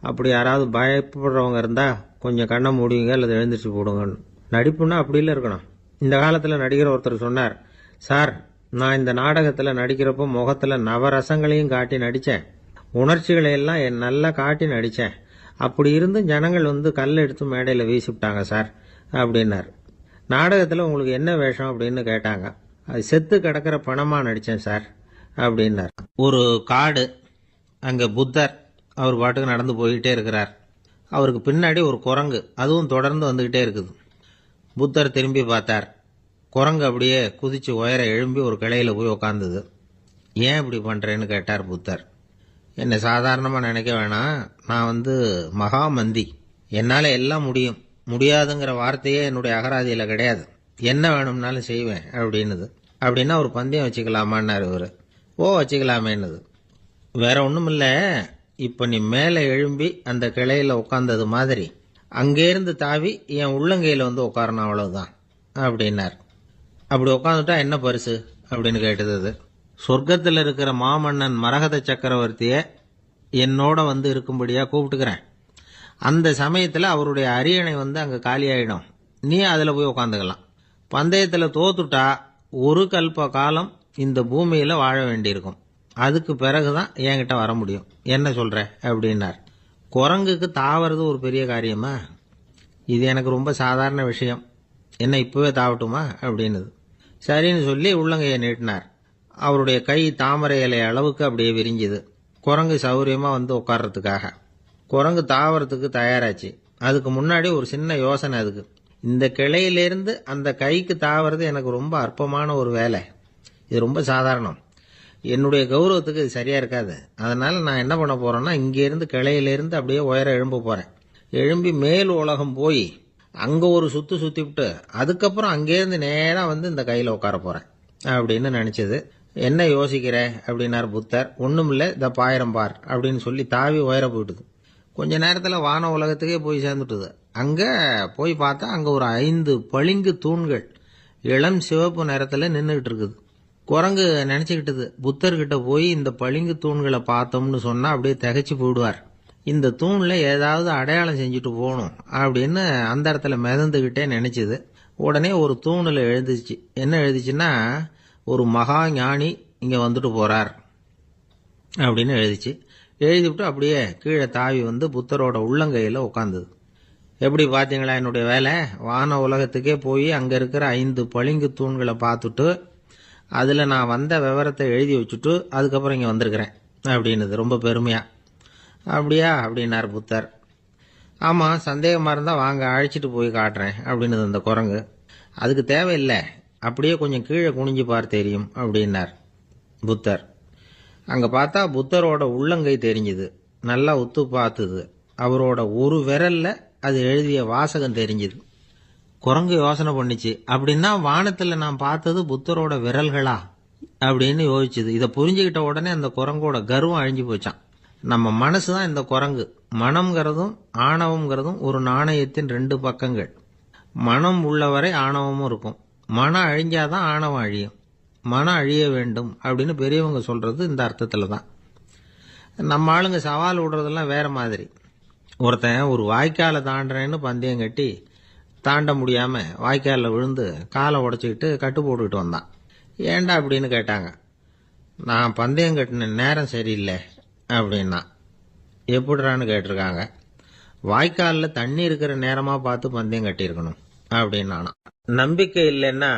Speaker 1: அப்படி யாராவது பயப்படுறவங்க இருந்தா கொஞ்சம் கண்ணை மூடிங்க அல்லது எழுந்திரிச்சு போடுங்கன்னு. நடிப்புன்னா அப்படிலாம் இருக்கணும். இந்த காலத்தில் நடிகர் ஒருத்தர் சொன்னார், சார் நான் இந்த நாடகத்தில் நடிக்கிறப்போ முகத்தில் நவரசங்களையும் காட்டி நடித்தேன், உணர்ச்சிகளை எல்லாம் நல்லா காட்டி நடித்தேன். அப்படி இருந்தும் ஜனங்கள் கல் எடுத்து மேடையில் வீசிவிட்டாங்க சார் அப்படின்னார். நாடகத்தில் உங்களுக்கு என்ன வேஷம் அப்படின்னு கேட்டாங்க. அது செத்து கிடக்கிற பணமாக நடித்தேன் சார் அப்படின்னார். ஒரு காடு, அங்கே புத்தர் அவர் பாட்டுக்கு நடந்து போய்கிட்டே இருக்கிறார். அவருக்கு பின்னாடி ஒரு குரங்கு, அதுவும் தொடர்ந்து வந்துக்கிட்டே இருக்குது. புத்தர் திரும்பி பார்த்தார். குரங்கு அப்படியே குதிச்சு உயர எழும்பி ஒரு கிளையில் போய் உக்காந்துது. ஏன் இப்படி பண்ணுறேன்னு கேட்டார் புத்தர். என்னை சாதாரணமாக நினைக்க வேணாம், நான் மகாமந்தி, என்னால் எல்லாம் முடியும், முடியாதுங்கிற வார்த்தையே என்னுடைய அகராதியில் கிடையாது, என்ன வேணும்னாலும் செய்வேன் அப்படின்னுது. அப்படின்னா ஒரு பந்தயம் வச்சுக்கலாமான்னாரு இவர். ஓ வச்சுக்கலாமேன்னுது. வேற ஒன்றும் இல்லை, இப்போ நீ மேலே எழும்பி அந்த கிளையில் உட்காந்தது மாதிரி அங்கேருந்து தாவி என் உள்ளங்கையில் உட்காரணும், அவ்வளவுதான் அப்படின்னார். அப்படி உட்காந்துட்டா என்ன பரிசு அப்படின்னு கேட்டது. சொர்க்கத்தில் இருக்கிற மாமன்னன் மரகத சக்கரவர்த்தியை என்னோட இருக்கும்படியாக கூப்பிட்டுக்கிறேன். அந்த சமயத்தில் அவருடைய அரியணை அங்கே காலியாயிடும், நீ அதில் போய் உட்காந்துக்கலாம். பந்தயத்தில் தோத்துட்டா ஒரு கல்ப காலம் இந்த பூமியில் வாழ வேண்டியிருக்கும், அதுக்கு பிறகுதான் என்கிட்ட வர முடியும், என்ன சொல்ற அப்படின்னார். குரங்குக்கு தாவறது ஒரு பெரிய காரியமா? இது எனக்கு ரொம்ப சாதாரண விஷயம், என்ன இப்பவே தாவட்டுமா அப்படின்னுது. சரின்னு சொல்லி உள்ளங்கையை நீட்டினார். அவருடைய கை தாமரை இலை அளவுக்கு அப்படியே விரிஞ்சுது. குரங்கு சௌரியமா உட்கார்றதுக்காக. குரங்கு தாவறதுக்கு தயாராச்சு. அதுக்கு முன்னாடி ஒரு சின்ன யோசனை. அதுக்கு இந்த கிளையிலிருந்து அந்த கைக்கு தாவறது எனக்கு ரொம்ப அற்பமான ஒரு வேலை, இது ரொம்ப சாதாரணம், என்னுடைய கௌரவத்துக்கு இது சரியா இருக்காது. அதனால நான் என்ன பண்ண போறேன்னா, இங்கிருந்து கிளையிலிருந்து அப்படியே உயர எழும்ப போறேன். எழும்பி மேல் உலகம் போய் அங்க ஒரு சுத்து சுத்திவிட்டு அதுக்கப்புறம் அங்கேருந்து நேரா இந்த கையில உட்கார போறேன் அப்படின்னு நினைச்சது. என்ன யோசிக்கிற அப்படின்னார் புத்தர். ஒண்ணுமில்ல, இந்த பாயிரம் பார் அப்படின்னு சொல்லி தாவி உயர போயிட்டுது. கொஞ்ச நேரத்துல வான உலகத்துக்கே போய் சேர்ந்துட்டுது. அங்க போய் பார்த்தா அங்க ஒரு 5 பளிங்கு தூண்கள் இளம் சிவப்பு நிறத்துல நின்றுகிட்டு இருக்குது. குரங்கு நினைச்சுக்கிட்டது, புத்தர்கிட்ட போய் இந்த பளிங்கு தூண்களை பார்த்தோம்னு சொன்னா அப்படியே திகைச்சு போயிடுவார், இந்த தூண்ல ஏதாவது அடையாளம் செஞ்சுட்டு போகணும் அப்படின்னு அந்த இடத்துல மிதந்துகிட்டே நினைச்சுது. உடனே ஒரு தூணில் எழுதிச்சு. என்ன எழுதிச்சுன்னா, ஒரு மகா ஞானி இங்க வந்துட்டு போறார் அப்படின்னு எழுதிச்சு. எழுதிவிட்டு அப்படியே கீழே தாவி புத்தரோட உள்ளங்கையில் உட்காந்துது. எப்படி பார்த்தீங்களா என்னுடைய வேலை? வான உலகத்துக்கே போய் அங்கே இருக்கிற 5 பளிங்கு தூண்களை பார்த்துட்டு அதில் நான் வந்த விவரத்தை எழுதி வச்சுட்டு அதுக்கப்புறம் இங்கே வந்திருக்கிறேன் அப்படின்னுது ரொம்ப பெருமையா. அப்படியா அப்படின்னார் புத்தர். ஆமாம், சந்தேகமாக இருந்தால் வாங்க அழைச்சிட்டு போய் காட்டுறேன் அப்படின்னுது அந்த குரங்கு. அதுக்கு தேவையில்லை, அப்படியே கொஞ்சம் கீழே குனிஞ்சு பார் தெரியும் அப்படின்னார் புத்தர். அங்கே பார்த்தா புத்தரோட உள்ளங்கை தெரிஞ்சுது. நல்லா உத்து பார்த்துது. அவரோட ஒரு விரல்ல அது எழுதிய வாசகம் தெரிஞ்சுது. குரங்கு யோசனை பண்ணிச்சு, அப்படின்னா வானத்தில் நான் பார்த்தது புத்தரோட விரல்களா அப்படின்னு யோசிச்சுது. இதை புரிஞ்சுக்கிட்ட உடனே அந்த குரங்கோட கர்வம் அழிஞ்சு போச்சான். நம்ம மனசு தான் இந்த குரங்கு. மனம்ங்கிறதும் ஆணவம்ங்கிறதும் ஒரு நாணயத்தின் ரெண்டு பக்கங்கள். மனம் உள்ளவரை ஆணவமும் இருக்கும். மனம் அழிஞ்சாதான் ஆணவம் அழியும். மனம் அழிய வேண்டும் அப்படின்னு பெரியவங்க சொல்றது இந்த அர்த்தத்தில் தான். நம்ம ஆளுங்க சவால் விடுறதெல்லாம் வேற மாதிரி. ஒருத்தன் ஒரு வாய்க்காலை தாண்டுறேன்னு பந்தயம் கட்டி தாண்ட முடியாம வாய்க்காலில் விழுந்து காலை உடச்சிக்கிட்டு கட்டு போட்டுக்கிட்டு வந்தான். ஏண்டா அப்படின்னு கேட்டாங்க. நான் பந்தயம் கட்டின நேரம் சரியில்லை அப்படின்னா. எப்படிறான்னு கேட்டிருக்காங்க. வாய்க்காலில் தண்ணி இருக்கிற நேரமா பார்த்து பந்தயம் கட்டியிருக்கணும் அப்படின்னானா. நம்பிக்கை இல்லைன்னா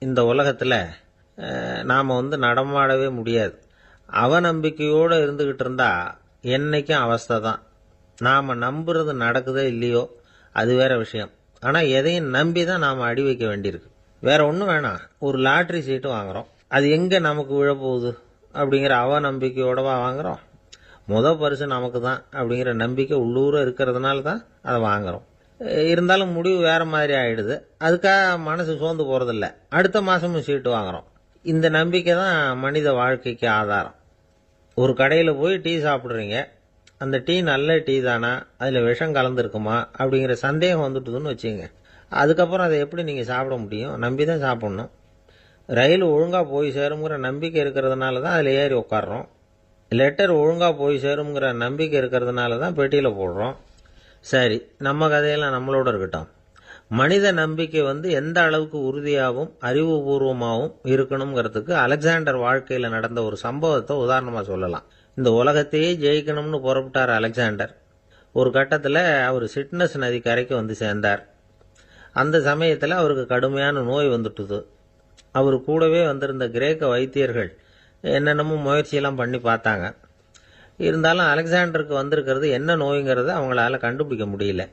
Speaker 1: இந்த உலகத்தில் நாம் நடமாடவே முடியாது. அவநம்பிக்கையோடு இருந்துகிட்டு இருந்தா என்னைக்கும் அவஸ்தை தான். நாம் நம்புறது நடக்குதோ இல்லையோ அது வேற விஷயம். ஆனால் எதையும் நம்பி தான் நாம் அடி வைக்க வேண்டியிருக்கு. வேற ஒன்றும் வேணாம். ஒரு லாட்ரி சீட்டு வாங்குறோம். அது எங்கே நமக்கு விழப்போகுது அப்படிங்கிற அவநம்பிக்கையோடவா வாங்குறோம். பரிசு நமக்கு தான் அப்படிங்கிற நம்பிக்கை உள்ளூர இருக்கிறதுனால தான் அதை வாங்குறோம். இருந்தாலும் முடிவு வேற மாதிரி ஆயிடுது. அதுக்காக மனசு சோர்ந்து போறதில்ல. அடுத்த மாசமும் சீட்டு வாங்குறோம். இந்த நம்பிக்கை தான் மனித வாழ்க்கைக்கு ஆதாரம். ஒரு கடையில் போய் டீ சாப்பிட்றீங்க. அந்த டீ நல்ல டீ தானா, அதில் விஷம் கலந்துருக்குமா அப்படிங்கிற சந்தேகம் வந்துட்டுதுன்னு வச்சுங்க. அதுக்கப்புறம் அதை எப்படி நீங்கள் சாப்பிட முடியும்? நம்பி தான் சாப்பிட்ணும். ரயில் ஒழுங்காக போய் சேருங்கிற நம்பிக்கை இருக்கிறதுனால தான் அதில் ஏறி உட்காடுறோம். லெட்டர் ஒழுங்காக போய் சேருங்கிற நம்பிக்கை இருக்கிறதுனால தான் பெட்டியில் போடுறோம். சரி, நம்ம கதையெல்லாம் நம்மளோட இருக்கட்டும். மனித நம்பிக்கை எந்த அளவுக்கு உறுதியாகவும் அறிவுபூர்வமாகவும் இருக்கணுங்கிறதுக்கு அலெக்சாண்டர் வாழ்க்கையில் நடந்த ஒரு சம்பவத்தை உதாரணமாக சொல்லலாம். இந்த உலகத்தையே ஜெயிக்கணும்னு புறப்பட்டார் அலெக்சாண்டர். ஒரு கட்டத்தில் அவர் சிட்னஸ் நதி கரைக்கு சேர்ந்தார். அந்த சமயத்தில் அவருக்கு கடுமையான நோய் வந்துட்டுது. அவர் கூடவே வந்திருந்த கிரேக்க வைத்தியர்கள் என்னென்னமோ முயற்சியெல்லாம் பண்ணி பார்த்தாங்க. இருந்தாலும் அலெக்சாண்டருக்கு வந்திருக்கிறது என்ன நோய்ங்கிறத அவங்களால கண்டுபிடிக்க முடியல.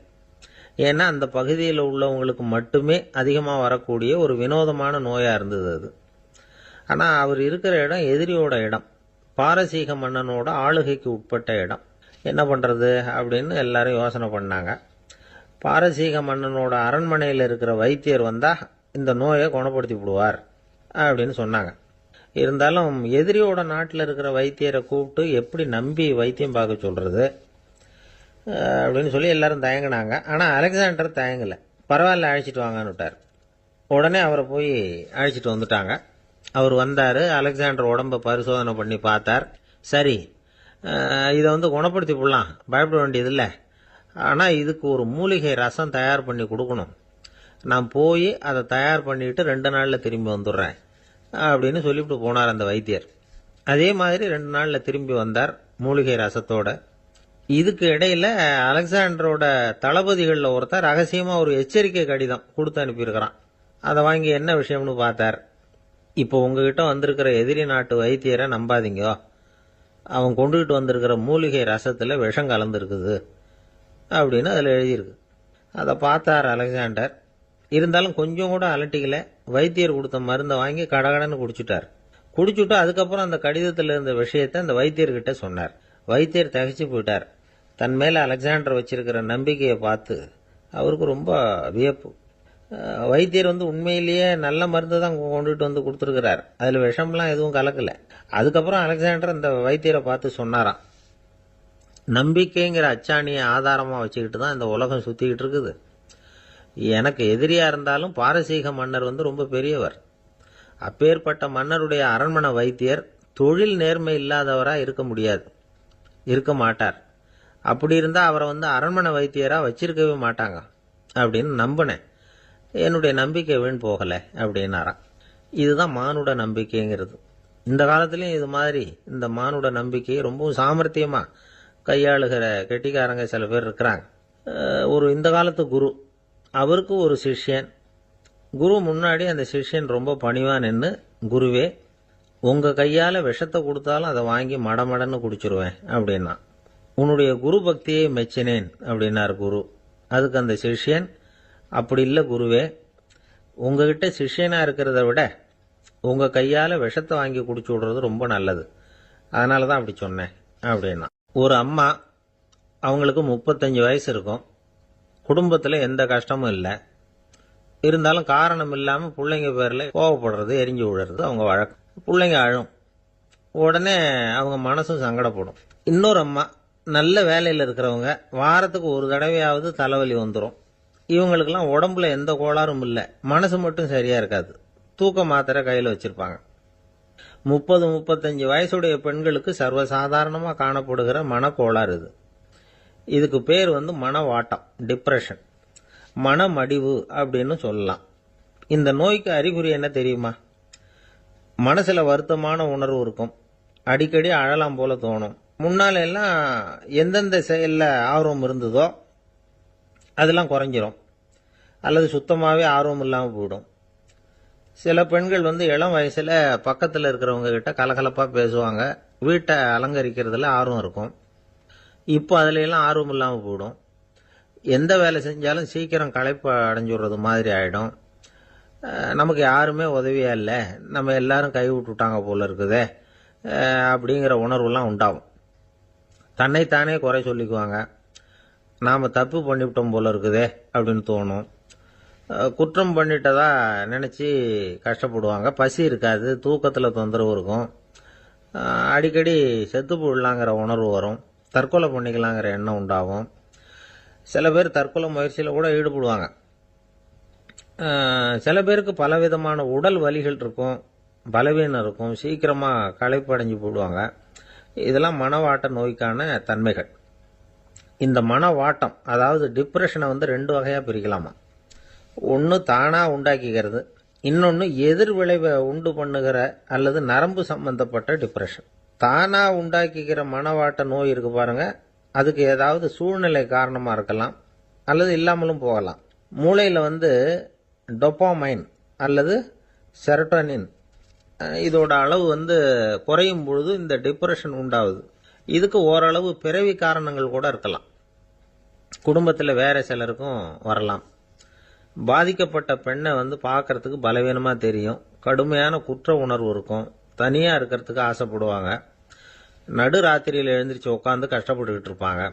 Speaker 1: ஏன்னா அந்த பகுதியில் உள்ளவங்களுக்கு மட்டுமே அதிகமாக வரக்கூடிய ஒரு வினோதமான நோயாக இருந்தது அது. ஆனால் அவர் இருக்கிற இடம் எதிரியோட இடம். பாரசீக மன்னனோட ஆளுகைக்கு உட்பட்ட இடம். என்ன பண்ணுறது அப்படின்னு எல்லாரும் யோசனை பண்ணாங்க. பாரசீக மன்னனோட அரண்மனையில் இருக்கிற வைத்தியர் வந்தால் இந்த நோயை குணப்படுத்தி விடுவார் அப்படின்னு சொன்னாங்க. இருந்தாலும் எதிரியோட நாட்டில் இருக்கிற வைத்தியரை கூப்பிட்டு எப்படி நம்பி வைத்தியம் பார்க்க சொல்கிறது அப்படின்னு சொல்லி எல்லாரும் தயங்கினாங்க. ஆனால் அலெக்சாண்டர் தயங்கலை. பரவாயில்ல, அழைச்சிட்டு வாங்கன்னு விட்டார். உடனே அவரை போய் அழைச்சிட்டு வந்துட்டாங்க. அவர் வந்தார். அலெக்சாண்டர் உடம்பை பரிசோதனை பண்ணி பார்த்தார். சரி, இதை குணப்படுத்தி விடலாம், பயப்பட வேண்டியதில்லை. ஆனால் இதுக்கு ஒரு மூலிகை ரசம் தயார் பண்ணி கொடுக்கணும். நான் போய் அதை தயார் பண்ணிட்டு 2 நாளில் திரும்பி வந்துடுறேன் அப்படின்னு சொல்லிவிட்டு போனார் அந்த வைத்தியர். அதே மாதிரி 2 நாளில் திரும்பி வந்தார் மூலிகை ரசத்தோட. இதுக்கு இடையில அலெக்சாண்டரோட தளபதிகளில் ஒருத்தர் ரகசியமாக ஒரு எச்சரிக்கை கடிதம் கொடுத்து அனுப்பியிருக்கிறான். அதை வாங்கி என்ன விஷயம்னு பார்த்தார். இப்போ உங்ககிட்ட வந்திருக்கிற எதிரி நாட்டு வைத்தியரை நம்பாதீங்க. அவன் கொண்டுகிட்டு வந்திருக்கிற மூலிகை ரசத்தில் விஷம் கலந்துருக்குது அப்படின்னு அதில் எழுதியிருக்கு. அதை பார்த்தார் அலெக்சாண்டர். இருந்தாலும் கொஞ்சம் கூட அலட்டிக்கல. வைத்தியர் கொடுத்த மருந்தை வாங்கி கடகடன்னு குடிச்சுட்டு அதுக்கப்புறம் அந்த கடிதத்தில் இருந்த விஷயத்தை அந்த வைத்தியர்கிட்ட சொன்னார். வைத்தியர் திகைச்சு போயிட்டார். தன் மேலே அலெக்சாண்டர் வச்சிருக்கிற நம்பிக்கையை பார்த்து அவருக்கு ரொம்ப வியப்பு. வைத்தியர் உண்மையிலேயே நல்ல மருந்து தான் கொண்டுட்டு கொடுத்துருக்கிறார். அதில் விஷம்லாம் எதுவும் கலக்கலை. அதுக்கப்புறம் அலெக்சாண்டர் அந்த வைத்தியரை பார்த்து சொன்னாராம், நம்பிக்கைங்கிற அச்சாணியை ஆதாரமாக வச்சுக்கிட்டு தான் இந்த உலகம் சுற்றிக்கிட்டு இருக்குது. எனக்கு எதிரியாக இருந்தாலும் பாரசீக மன்னர் ரொம்ப பெரியவர். அப்பேற்பட்ட மன்னருடைய அரண்மனை வைத்தியர் தொழில் நேர்மை இல்லாதவராக இருக்க மாட்டார். அப்படி இருந்தால் அவரை அரண்மனை வைத்தியராக வச்சிருக்கவே மாட்டாங்க அப்படின்னு நம்பினேன். என்னுடைய நம்பிக்கை வீண் போகலை அப்படின்னாராம். இதுதான் மானுட நம்பிக்கைங்கிறது. இந்த காலத்துலேயும் இது மாதிரி இந்த மானுட நம்பிக்கையை ரொம்பவும் சாமர்த்தியமாக கையாளுகிற கெட்டிக்காரங்க சில பேர் இருக்கிறாங்க. ஒரு இந்த காலத்து குரு, அவருக்கு ஒரு சிஷ்யன். குரு முன்னாடி அந்த சிஷ்யன் ரொம்ப பணிவாக நின்று, குருவே, உங்கள் கையால் விஷத்தை கொடுத்தாலும் அதை வாங்கி மடமடன்னு குடிச்சிருவேன் அப்படின்னா. உன்னுடைய குரு பக்தியை மெச்சினேன் அப்படின்னார் குரு. அதுக்கு அந்த சிஷ்யன், அப்படி இல்லை குருவே, உங்ககிட்ட சிஷ்யனாக இருக்கிறத விட உங்கள் கையால் விஷத்தை வாங்கி குடிச்சு விடுறது ரொம்ப நல்லது, அதனால தான் அப்படி சொன்னேன் அப்படின்னா. ஒரு அம்மா, அவங்களுக்கு 35 வயசு இருக்கும். குடும்பத்தில் எந்த கஷ்டமும் இல்லை, இருந்தாலும் காரணம் இல்லாமல் பிள்ளைங்க பேரில் கோவப்படுறது, எரிஞ்சு விழுறது அவங்க வழக்கம். பிள்ளைங்க அழும், உடனே அவங்க மனசும் சங்கடப்படும். இன்னொரு அம்மா நல்ல வேலையில் இருக்கிறவங்க, வாரத்துக்கு ஒரு தடவையாவது தலைவலி வந்துடும். இவங்களுக்கெல்லாம் உடம்புல எந்த கோளாறும் இல்லை, மனசு மட்டும் சரியா இருக்காது. தூக்க மாத்திரை கையில் வச்சிருப்பாங்க. 30-35 வயசுடைய பெண்களுக்கு சர்வசாதாரணமாக காணப்படுகிற மனக்கோளாறு இது. இதுக்கு பேர் மனவாட்டம், டிப்ரெஷன், மனமடிவு அப்படின்னு சொல்லலாம். இந்த நோய்க்கு அறிகுறி என்ன தெரியுமா? மனசுல வருத்தமான உணர்வு இருக்கும், அடிக்கடி அழலாம் போல தோணும். முன்னால எல்லாம் எந்தெந்த செயல்ல ஆர்வம் இருந்ததோ அதெல்லாம் குறைஞ்சிரும், அல்லது சுத்தமாகவே ஆர்வம் இல்லாமல் போயிடும். சில பெண்கள் இளம் வயசுல பக்கத்தில் இருக்கிறவங்க கிட்ட கலகலப்பாக பேசுவாங்க, வீட்டை அலங்கரிக்கிறதுல ஆர்வம் இருக்கும். இப்போ அதுல எல்லாம் ஆர்வம் இல்லாமல் போயிடும். எந்த வேலை செஞ்சாலும் சீக்கிரம் களைப்பு அடைஞ்சுடுறது மாதிரி ஆயிடும். நமக்கு யாருமே உதவியா இல்லை, நம்ம எல்லாரும் கை விட்டுட்டாங்க போல இருக்குதே அப்படிங்கிற உணர்வுலாம் உண்டாகும். தன்னைத்தானே குறை சொல்லிக்குவாங்க, நாம் தப்பு பண்ணிவிட்டோம் போல இருக்குதே அப்படின்னு தோணும். குற்றம் பண்ணிட்டதா நினச்சி கஷ்டப்படுவாங்க. பசி இருக்காது, தூக்கத்தில் தொந்தரவு இருக்கும், அடிக்கடி செத்து போடலாங்கிற உணர்வு வரும், தற்கொலை பண்ணிக்கலாங்கிற எண்ணம் உண்டாகும். சில பேர் தற்கொலை முயற்சியில் கூட ஈடுபடுவாங்க. சில பேருக்கு பலவிதமான உடல் வலிகள் இருக்கும், பலவீனம் இருக்கும், சீக்கிரமாக களைப்படைஞ்சு போடுவாங்க. இதெல்லாம் மனவாட்ட நோய்க்கான தன்மைகள். இந்த மனவாட்டம், அதாவது டிப்ரெஷனை 2 வகையாக பிரிக்கலாமா. ஒன்று தானாக உண்டாக்கிக்கிறது, இன்னொன்று எதிர் விளைவை உண்டு பண்ணுகிற அல்லது நரம்பு சம்பந்தப்பட்ட டிப்ரெஷன். தானாக உண்டாக்கிக்கிற மனவாட்ட நோய் இருக்கு பாருங்க, அதுக்கு ஏதாவது சூழ்நிலை காரணமாக இருக்கலாம், அல்லது இல்லாமலும் போகலாம். மூளையில் டொப்பாமைன் அல்லது செரோட்டோனின் இதோட அளவு குறையும் பொழுது இந்த டிப்ரெஷன் உண்டாகுது. இதுக்கு ஓரளவு பிறவி காரணங்கள் கூட இருக்கலாம், குடும்பத்தில் வேற சிலருக்கும் வரலாம். பாதிக்கப்பட்ட பெண்ணை பார்க்கறதுக்கு பலவீனமாக தெரியும், கடுமையான குற்ற உணர்வு இருக்கும், தனியாக இருக்கிறதுக்கு ஆசைப்படுவாங்க, நடு ராத்திரியில் எழுந்திரிச்சு உட்காந்து கஷ்டப்பட்டுக்கிட்டு இருப்பாங்க,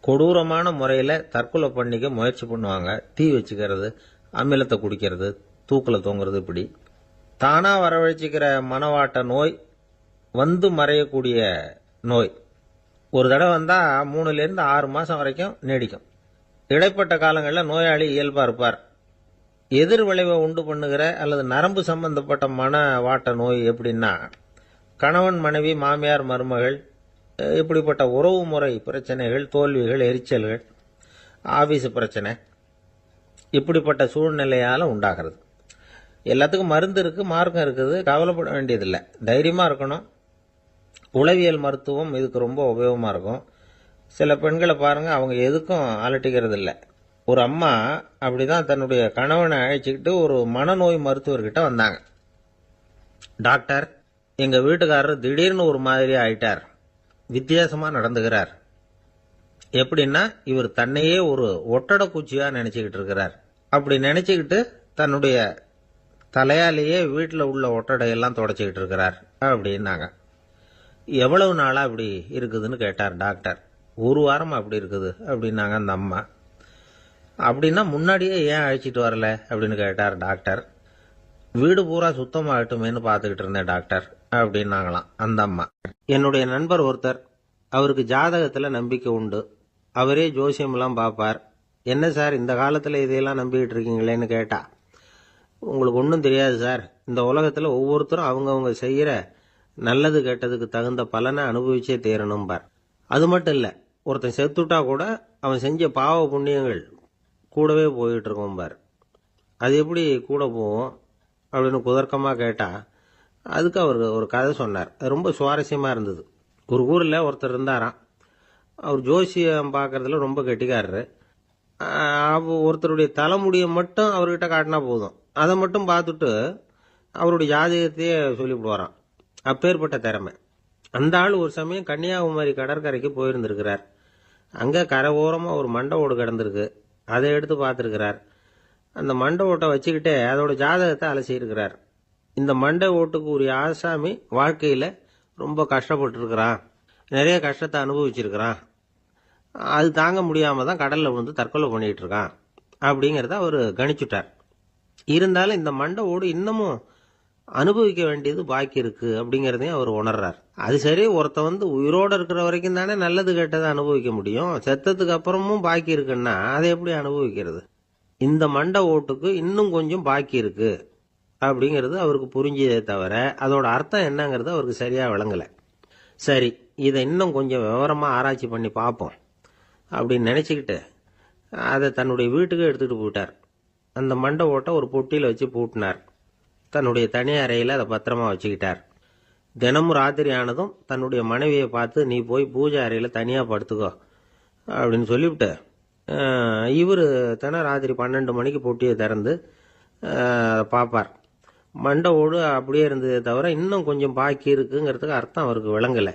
Speaker 1: கொடூரமான முறையில் தற்கொலை பண்ணிக்க முயற்சி பண்ணுவாங்க, தீ வச்சுக்கிறது, அமிலத்தை குடிக்கிறது, தூக்கில் தொங்குறது. இப்படி தானாக வரவழைச்சிக்கிற மனவாட்ட நோய் மறையக்கூடிய நோய். ஒரு தடவை வந்தால் 3 to 6 மாதம் வரைக்கும் நீடிக்கும். இடைப்பட்ட காலங்களில் நோயாளி இயல்பாக இருப்பார். எதிர் விளைவை உண்டு பண்ணுகிற அல்லது நரம்பு சம்பந்தப்பட்ட மனவாட்ட நோய் எப்படின்னா, கணவன் மனைவி, மாமியார் மருமகள், இப்படிப்பட்ட உறவு முறை பிரச்சனைகள், தோல்விகள், எரிச்சல்கள், ஆபீஸ் பிரச்சனை, இப்படிப்பட்ட சூழ்நிலையால் உண்டாகிறது. எல்லாத்துக்கும் மருந்து இருக்கு, மார்க்கம் இருக்குது, கவலைப்பட வேண்டியதில்லை, தைரியமாக இருக்கணும். உளவியல் மருத்துவம் இதுக்கு ரொம்ப உபயோகமாக இருக்கும். சில பெண்களை பாருங்க, அவங்க எதுக்கும் அலட்டிக்கிறது இல்லை. ஒரு அம்மா அப்படிதான் தன்னுடைய கணவனை அழைச்சிக்கிட்டு ஒரு மனநோய் மருத்துவர்கிட்ட வந்தாங்க. டாக்டர், எங்க வீட்டுக்காரர் திடீர்னு ஒரு மாதிரி ஆயிட்டார், வித்தியாசமா நடந்துகிறார். எப்படின்னா, இவர் தன்னையே ஒரு ஒட்டட குச்சியா நினைச்சுக்கிட்டு இருக்கிறார். அப்படி நினைச்சுக்கிட்டு தன்னுடைய தலையாலேயே வீட்டில் உள்ள ஒட்டடையெல்லாம் தொடச்சிக்கிட்டு இருக்கிறார் அப்படின்னாங்க. எவ்வளவு நாளா அப்படி இருக்குதுன்னு கேட்டார் டாக்டர். 1 வாரம் அப்படி இருக்குது அப்படின்னாங்க அந்த அம்மா. அப்படின்னா முன்னாடியே ஏன் அழைச்சிட்டு வரல அப்படின்னு கேட்டார் டாக்டர். வீடு பூரா சுத்தமாகட்டுமேனு பார்த்துக்கிட்டு இருந்தேன் டாக்டர் அப்படின்னாங்களாம் அந்த அம்மா. என்னுடைய நண்பர் ஒருத்தர், அவருக்கு ஜாதகத்தில் நம்பிக்கை உண்டு, அவரே ஜோசியமெல்லாம் பார்ப்பார். என்ன சார் இந்த காலத்தில் இதையெல்லாம் நம்பிக்கிட்டு இருக்கீங்களேன்னு கேட்டா, உங்களுக்கு ஒன்றும் தெரியாது சார், இந்த உலகத்தில் ஒவ்வொருத்தரும் அவங்கவுங்க செய்கிற நல்லது கெட்டதுக்கு தகுந்த பலனை அனுபவிச்சே தீரணும் பார். அது மட்டும் இல்லை, ஒருத்தன் செத்துட்டா கூட அவன் செஞ்ச பாவ புண்ணியங்கள் கூடவே போயிட்டு இருக்கோம் பார். அது எப்படி கூட போவோம் அப்படின்னு குதர்க்கமாக கேட்டால், அதுக்கு அவர் ஒரு கதை சொன்னார். அது ரொம்ப சுவாரஸ்யமாக இருந்தது. ஒரு ஊரில் ஒருத்தர் இருந்தாராம். அவர் ஜோசியம் பார்க்கறதுல ரொம்ப கெட்டிக்காரரு. ஒருத்தருடைய தலைமுடியை மட்டும் அவர்கிட்ட காட்டினா போதும், அதை மட்டும் பார்த்துட்டு அவருடைய ஜாதகத்தையே சொல்லிவிடுவாராம். அப்பேற்பட்ட திறமை. அந்த ஆள் ஒரு சமயம் கன்னியாகுமரி கடற்கரைக்கு போயிருந்திருக்கிறார். அங்கே கரை ஓரமாக ஒரு மண்டை ஓடு கிடந்திருக்கு, அதை எடுத்து பார்த்துருக்கிறார். அந்த மண்டை ஓட்டை வச்சுக்கிட்டே அதோட ஜாதகத்தை அலசியிருக்கிறார். இந்த மண்டை ஓட்டுக்கு ஒரு ஆசாமி வாழ்க்கையில் ரொம்ப கஷ்டப்பட்டுருக்கிறான், நிறைய கஷ்டத்தை அனுபவிச்சிருக்கிறான், அது தாங்க முடியாமல் தான் கடலில் விழுந்து தற்கொலை பண்ணிகிட்டு இருக்கான் அப்படிங்கிறத அவர் கணிச்சுட்டார். இருந்தாலும் இந்த மண்டை ஓடு இன்னமும் அனுபவிக்க வேண்டியது பாக்கி இருக்கு அப்படிங்கிறதையும் அவர் உணர்றார். அது சரி, ஒருத்த உயிரோடு இருக்கிற வரைக்கும் தானே நல்லது கெட்டதை அனுபவிக்க முடியும். செத்ததுக்கு அப்புறமும் பாக்கி இருக்குன்னா அதை எப்படி அனுபவிக்கிறது? இந்த மண்டை ஓட்டுக்கு இன்னும் கொஞ்சம் பாக்கி இருக்கு அப்படிங்கிறது அவருக்கு புரிஞ்சதே தவிர அதோட அர்த்தம் என்னங்கிறது அவருக்கு சரியா விளங்கலை. சரி, இதை இன்னும் கொஞ்சம் விவரமா ஆராய்ச்சி பண்ணி பார்ப்போம் அப்படின்னு நினைச்சுக்கிட்டு அதை தன்னுடைய வீட்டுக்கு எடுத்துகிட்டு போயிட்டார். அந்த மண்டை ஓட்டை ஒரு பொட்டியில் வச்சு பூட்டினார். தன்னுடைய தனி அறையில் அதை பத்திரமா வச்சுக்கிட்டார். தினமும் ராத்திரி ஆனதும் தன்னுடைய மனைவியை பார்த்து, நீ போய் பூஜை அறையில் தனியாக படுத்துக்கோ அப்படின்னு சொல்லிவிட்டு இவர் ராத்திரி 12 மணிக்கு பொட்டியை திறந்து பார்ப்பார். மண்டை ஓடு அப்படியே இருந்ததே தவிர இன்னும் கொஞ்சம் பாக்கி இருக்குங்கிறதுக்கு அர்த்தம் அவருக்கு விளங்கலை.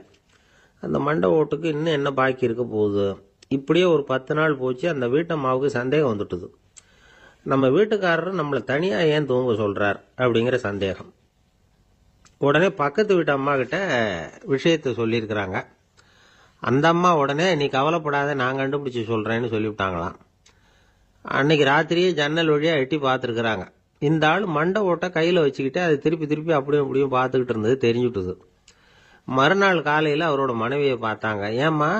Speaker 1: அந்த மண்டை ஓட்டுக்கு இன்னும் என்ன பாக்கி இருக்க போகுது? இப்படியே ஒரு 10 நாள் போச்சு. அந்த வீட்டம்மாவுக்கு சந்தேகம் வந்துட்டுது. நம்ம வீட்டுக்காரர் நம்மளை தனியாக ஏன் தூங்க சொல்கிறார் அப்படிங்கிற சந்தேகம். உடனே பக்கத்து வீட்டு அம்மா கிட்ட விஷயத்தை சொல்லியிருக்கிறாங்க. அந்த அம்மா உடனே, நீ கவலைப்படாத, நான் கண்டுபிடிச்சி சொல்கிறேன்னு சொல்லிவிட்டாங்களாம். அன்னைக்கு ராத்திரியே ஜன்னல் வழியாக எட்டி பார்த்துருக்குறாங்க. இந்த ஆள் மண்டை ஓட்டை கையில் வச்சுக்கிட்டு அதை திருப்பி திருப்பி அப்படியும் அப்படியும் பார்த்துக்கிட்டு இருந்தது தெரிஞ்சுட்டுது. மறுநாள் காலையில் அவரோட மனைவியை பார்த்தாங்க. ஏம்மா,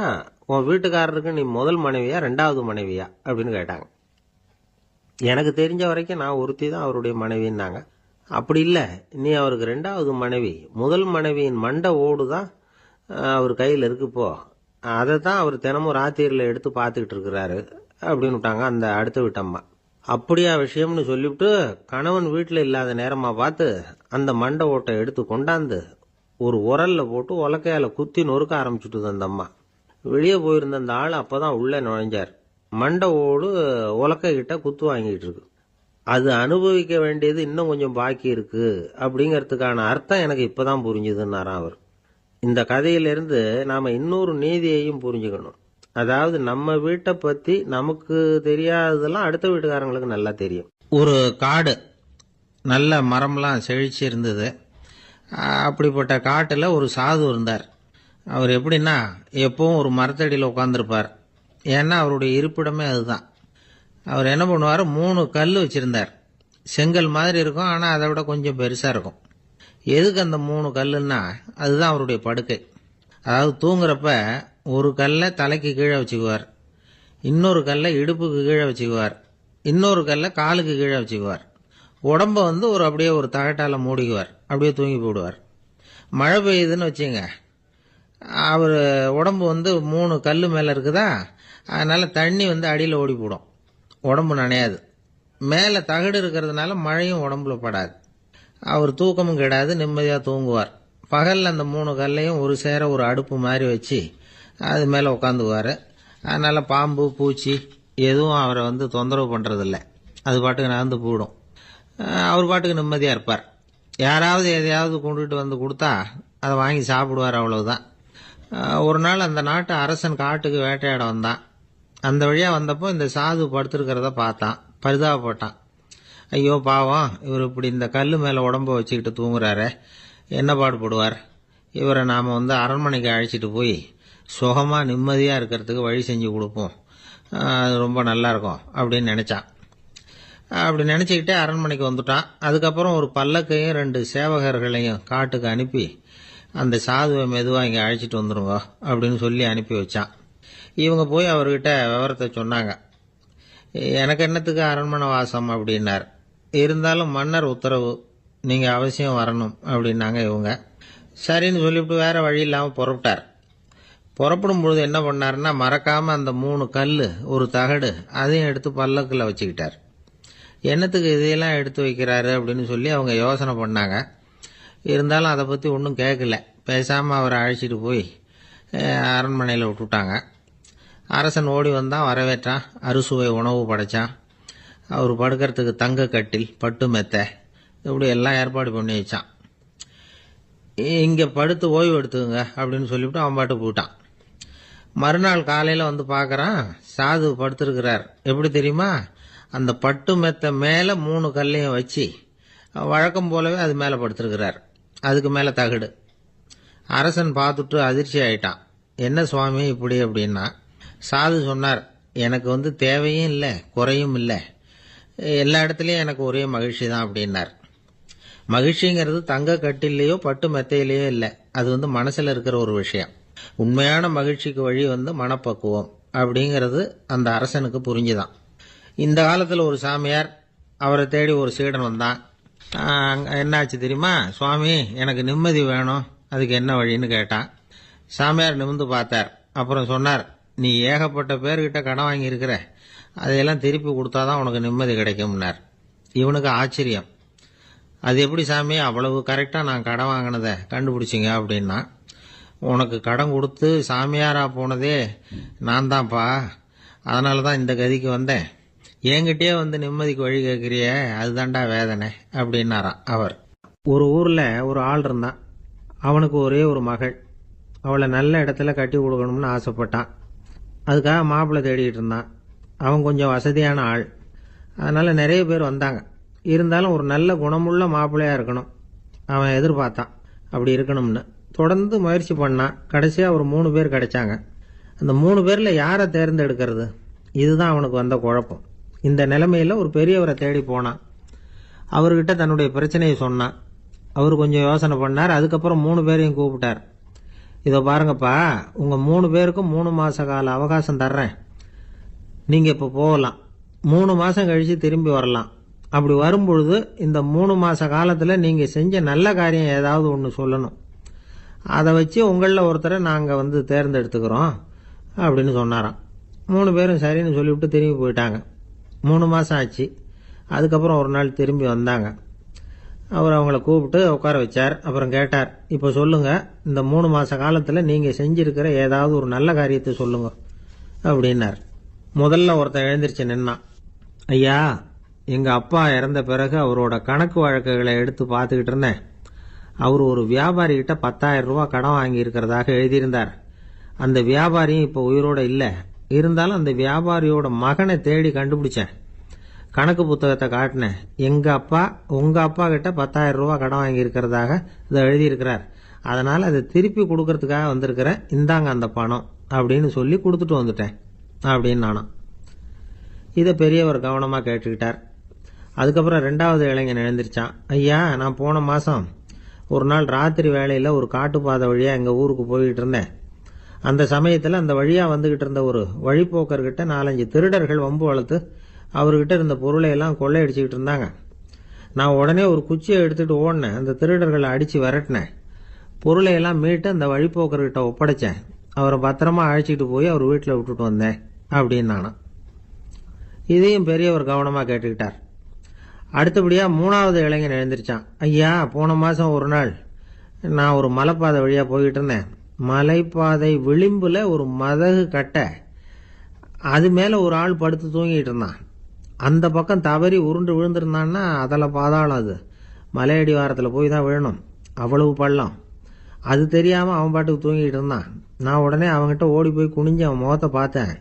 Speaker 1: உன் வீட்டுக்காரருக்கு நீ முதல் மனைவியா 2வது மனைவியா அப்படின்னு கேட்டாங்க. எனக்கு தெரிஞ்ச வரைக்கும் நான் ஒருத்தி தான் அவருடைய மனைவின்னாங்க. அப்படி இல்லை, நீ அவருக்கு 2வது மனைவி. முதல் மனைவியின் மண்டை ஓடு தான் அவர் கையில் இருக்குப்போ, அதை தான் அவர் தினமும் ராத்திரியில் எடுத்து பார்த்துக்கிட்டு இருக்கிறாரு அப்படின்னு விட்டாங்க அந்த அடுத்த வீட்டம்மா. அப்படியா விஷயம்னு சொல்லிவிட்டு கணவன் வீட்டில் இல்லாத நேரமாக பார்த்து அந்த மண்டை ஓட்டை எடுத்து கொண்டாந்து ஒரு உரல்ல போட்டு உலக்கையால் குத்தி நொறுக்க ஆரம்பிச்சுட்டுது அந்த அம்மா. வெளியே போயிருந்த அந்த ஆள் அப்போதான் உள்ளே நுழைஞ்சார். மண்டை ஓடு உலக்கை கிட்ட குத்து வாங்கிட்டு இருக்கு. அது அனுபவிக்க வேண்டியது இன்னும் கொஞ்சம் பாக்கி இருக்கு அப்படிங்கிறதுக்கான அர்த்தம் எனக்கு இப்பதான் புரிஞ்சுதுன்னாராம் அவர். இந்த கதையிலிருந்து நாம இன்னொரு நீதியையும் புரிஞ்சுக்கணும். அதாவது நம்ம வீட்டை பத்தி நமக்கு தெரியாததெல்லாம் அடுத்த வீட்டுக்காரங்களுக்கு நல்லா தெரியும். ஒரு காடு, நல்ல மரம்லாம் செழிச்சு இருந்தது. அப்படிப்பட்ட காட்டில் ஒரு சாது இருந்தார். அவர் எப்படின்னா, எப்பவும் ஒரு மரத்தடியில் உட்காந்துருப்பார். ஏன்னா அவருடைய இருப்பிடமே அதுதான். அவர் என்ன பண்ணுவார், 3 கல் வச்சிருந்தார். செங்கல் மாதிரி இருக்கும், ஆனால் அதை விட கொஞ்சம் பெருசாக இருக்கும். எதுக்கு அந்த 3 கல்லுன்னா, அதுதான் அவருடைய படுக்கை. அதாவது தூங்குறப்ப ஒரு கல்லை தலைக்கு கீழே வச்சுக்குவார், இன்னொரு கல்லை இடுப்புக்கு கீழே வச்சுக்குவார், இன்னொரு கல்லை காலுக்கு கீழே வச்சுக்குவார். உடம்ப ஒரு அப்படியே ஒரு தகட்டால் மூடிக்குவார், அப்படியே தூங்கி போடுவார். மழை பெய்யுதுன்னு வச்சுங்க, அவர் உடம்பு 3 கல் மேலே இருக்குதா, அதனால் தண்ணி அடியில் ஓடி போடும், உடம்பு நனையாது. மேலே தகடு இருக்கிறதுனால மழையும் உடம்புல படாது. அவர் தூக்கமும் கெடாது, நிம்மதியாக தூங்குவார். பகலில் அந்த 3 கல்லையும் ஒரு சேர ஒரு அடுப்பு மாதிரி வச்சு அது மேலே உட்காந்துக்குவார். அதனால் பாம்பு பூச்சி எதுவும் அவரை தொந்தரவு பண்ணுறதில்ல. அது பாட்டுக்கு நடந்து போயிடும். அவர் பாட்டுக்கு நிம்மதியாக இருப்பார். யாராவது எதையாவது கொண்டுகிட்டு கொடுத்தா அதை வாங்கி சாப்பிடுவார், அவ்வளவுதான். ஒரு நாள் அந்த நாட்டு அரசன் காட்டுக்கு வேட்டையாட வந்தான். அந்த வழியாக வந்தப்போ இந்த சாது படுத்திருக்கிறத பார்த்தான், பரிதாபப்பட்டான். ஐயோ பாவம், இவர் இப்படி இந்த கல் மேலே உடம்ப வச்சுக்கிட்டு தூங்குறாரு, என்ன பாடுபடுவார். இவரை நாம் அரண்மனைக்கு அழைச்சிட்டு போய் சுகமாக நிம்மதியாக இருக்கிறதுக்கு வழி செஞ்சு கொடுப்போம், அது ரொம்ப நல்லாயிருக்கும் அப்படின்னு நினச்சான். அப்படி நினச்சிக்கிட்டே அரண்மனைக்கு வந்துட்டான். அதுக்கப்புறம் ஒரு பல்லக்கையும் 2 சேவகர்களையும் காட்டுக்கு அனுப்பி அந்த சாதுவை மெதுவாக இங்கே அழைச்சிட்டு வந்துருங்க அப்படின்னு சொல்லி அனுப்பி வச்சான். இவங்க போய் அவர்கிட்ட விவரத்தை சொன்னாங்க. எனக்கு என்னத்துக்கு அரண்மனை வாசம் அப்படின்னார். இருந்தாலும் மன்னர் உத்தரவு, நீங்கள் அவசியம் வரணும் அப்படின்னாங்க இவங்க. சரின்னு சொல்லிவிட்டு வேற வழி இல்லாமல் புறப்பட்டார். புறப்படும் பொழுது என்ன பண்ணாருன்னா, மறக்காமல் அந்த 3 கல் ஒரு தகடு அதையும் எடுத்து பல்லக்கில் வச்சுக்கிட்டார். என்னத்துக்கு இதையெல்லாம் எடுத்து வைக்கிறாரு அப்படின்னு சொல்லி அவங்க யோசனை பண்ணாங்க. இருந்தாலும் அதை பற்றி ஒன்றும் கேட்கல. பேசாமல் அவரை அழைச்சிட்டு போய் அரண்மனையில் விட்டுட்டாங்க. அரசன் ஓடி வந்தான், வரவேற்றான், அறுசுவை உணவு படைச்சான். அவர் படுக்கிறதுக்கு தங்க கட்டில், பட்டு மெத்தை, இப்படி எல்லாம் ஏற்பாடு பண்ணி வச்சான். இங்கே படுத்து ஓய்வு எடுத்துங்க அப்படின்னு சொல்லிவிட்டு அவன் பாட்டு போயிட்டான். மறுநாள் காலையில் பார்க்குறான், சாது படுத்திருக்கிறார். எப்படி தெரியுமா, அந்த பட்டு மெத்தை மேலே 3 கல்லையும் வச்சு வழக்கம் போலவே அது மேலே படுத்திருக்கிறார். அதுக்கு மேலே தகடு. அரசன் பார்த்துட்டு அதிர்ச்சி ஆயிட்டான். என்ன சுவாமி இப்படி அப்படின்னா, சாது சொன்னார், எனக்கு தேவையும் இல்லை குறையும் இல்லை, எல்லா இடத்துலையும் எனக்கு ஒரே மகிழ்ச்சி தான் அப்படின்னார். மகிழ்ச்சிங்கிறது தங்க கட்டிலேயோ பட்டு மெத்தையிலேயோ இல்லை, அது மனசில் இருக்கிற ஒரு விஷயம். உண்மையான மகிழ்ச்சிக்கு வழி மனப்பக்குவம் அப்படிங்கிறது அந்த அரசனுக்கு புரிஞ்சுதான். இந்த காலத்தில் ஒரு சாமியார், அவரை தேடி ஒரு சீடன் வந்தான். என்னாச்சு தெரியுமா சுவாமி, எனக்கு நிம்மதி வேணும், அதுக்கு என்ன வழின்னு கேட்டான். சாமியார் நிமிர்ந்து பார்த்தார். அப்புறம் சொன்னார், நீ ஏகப்பட்ட பேர்கிட்ட கடன் வாங்கியிருக்கிற, அதையெல்லாம் திருப்பி கொடுத்தாதான் உனக்கு நிம்மதி கிடைக்கும்னார். இவனுக்கு ஆச்சரியம். அது எப்படி சாமி, அவ்வளவு கரெக்டாக நான் கடன் வாங்கினதை கண்டுபிடிச்சிங்க அப்படின்னா. உனக்கு கடன் கொடுத்து சாமியாரா போனதே நான் தான்ப்பா, அதனால தான் இந்த கதிக்கு வந்தேன். என்கிட்டயே நிம்மதிக்கு வழி கேட்குறிய, அதுதான்டா வேதனை அப்படின்னாராம் அவர். ஒரு ஊரில் ஒரு ஆள் இருந்தான். அவனுக்கு ஒரே ஒரு மகள். அவளை நல்ல இடத்துல கட்டி கொடுக்கணும்னு ஆசைப்பட்டான். அதுக்காக மாப்பிள்ளை தேடிட்டு இருந்தான். அவன் கொஞ்சம் வசதியான ஆள், அதனால் நிறைய பேர் வந்தாங்க. இருந்தாலும் ஒரு நல்ல குணமுள்ள மாப்பிள்ளையாக இருக்கணும் அவன் எதிர்பார்த்தான். அப்படி இருக்கணும்னு தொடர்ந்து முயற்சி பண்ணான். கடைசியாக ஒரு 3 பேர் கிடைச்சாங்க. அந்த 3 பேரில் யாரை தேர்ந்தெடுக்கிறது, இதுதான் அவனுக்கு வந்த குழப்பம். இந்த நிலைமையில் ஒரு பெரியவரை தேடி போனான். அவர்கிட்ட தன்னுடைய பிரச்சனையை சொன்னான். அவர் கொஞ்சம் யோசனை பண்ணார். அதுக்கப்புறம் 3 பேரையும் கூப்பிட்டார். இதோ பாருங்கப்பா, உங்கள் 3 பேருக்கும் 3 மாத கால அவகாசம் தர்றேன். நீங்கள் இப்போ போகலாம். 3 மாதம் கழித்து திரும்பி வரலாம். அப்படி வரும்பொழுது இந்த 3 மாத காலத்தில் நீங்கள் செஞ்ச நல்ல காரியம் ஏதாவது ஒன்று சொல்லணும். அதை வச்சு உங்களில் ஒருத்தரை நாங்கள் தேர்ந்தெடுத்துக்கிறோம் அப்படின்னு சொன்னாராம். 3 பேரும் சரின்னு சொல்லிவிட்டு திரும்பி போயிட்டாங்க. 3 மாதம் ஆச்சு. அதுக்கப்புறம் ஒரு நாள் திரும்பி வந்தாங்க. அவர் அவங்கள கூப்பிட்டு உட்கார வச்சார். அப்புறம் கேட்டார், இப்போ சொல்லுங்கள், இந்த 3 மாத காலத்தில் நீங்கள் செஞ்சிருக்கிற ஏதாவது ஒரு நல்ல காரியத்தை சொல்லுங்க அப்படின்னார். முதல்ல ஒருத்தன் எழுந்திருச்சு நின்னான். ஐயா, எங்கள் அப்பா இறந்த பிறகு அவரோட கணக்கு வழக்குகளை எடுத்து பார்த்துக்கிட்டு இருந்தேன். அவர் ஒரு வியாபாரிகிட்ட 10,000 ரூபா கடன் வாங்கியிருக்கிறதாக எழுதியிருந்தார். அந்த வியாபாரியும் இப்போ உயிரோடு இல்லை. இருந்தாலும் அந்த வியாபாரியோட மகனை தேடி கண்டுபிடிச்சேன். கணக்கு புத்தகத்தை காட்டினேன். எங்கள் அப்பா உங்கள் அப்பா கிட்ட 10,000 ரூபா கடன் வாங்கியிருக்கிறதாக இதை எழுதியிருக்கிறார். அதனால் அதை திருப்பி கொடுக்கறதுக்காக வந்திருக்கிறேன். இந்தாங்க அந்த பணம் அப்படின்னு சொல்லி கொடுத்துட்டு வந்துட்டேன் அப்படின்னு நானும். இதை பெரியவர் கவனமாக கேட்டுக்கிட்டார். அதுக்கப்புறம் 2வது இளைஞன் எழுந்திருச்சான். ஐயா, நான் போன மாதம் ஒரு நாள் ராத்திரி வேளையில் ஒரு காட்டுப்பாதை வழியாக எங்கள் ஊருக்கு போய்கிட்டு இருந்தேன். அந்த சமயத்தில் அந்த வழியாக வந்துக்கிட்டு இருந்த ஒரு வழிப்போக்கர்கிட்ட 4-5 திருடர்கள் வம்பு வளர்த்து அவர்கிட்ட இருந்த பொருளை எல்லாம் கொள்ளையடிச்சிக்கிட்டு இருந்தாங்க. நான் உடனே ஒரு குச்சியை எடுத்துகிட்டு ஓடினேன். அந்த திருடர்களை அடித்து விரட்டினேன். பொருளை எல்லாம் மீட்டு அந்த வழிப்போக்கர்கிட்ட ஒப்படைச்சேன். அவரை பத்திரமா அழைச்சிட்டு போய் அவர் வீட்டில் விட்டுட்டு வந்தேன் அப்படின்னு நானும். இதையும் பெரியவர் கவனமாக கேட்டுக்கிட்டார். அடுத்தபடியாக 3வது இளைஞன் எழுந்திருச்சான். ஐயா, போன மாதம் ஒரு நாள் நான் ஒரு மலைப்பாதை வழியாக போய்கிட்டு இருந்தேன். மலைப்பாதை விளிம்பில் ஒரு மதகு கட்டை, அது மேலே ஒரு ஆள் படுத்து தூங்கிட்டு இருந்தான். அந்த பக்கம் தவறி உருண்டு விழுந்திருந்தான்னா அதில் பாதாளம். அது மலையடி வாரத்தில் போய் தான் விழணும், அவ்வளவு பள்ளம். அது தெரியாமல் அவன் பாட்டுக்கு தூங்கிட்டு இருந்தான். நான் உடனே அவன்கிட்ட ஓடி போய் குனிஞ்சு அவன் முகத்தை பார்த்தேன்.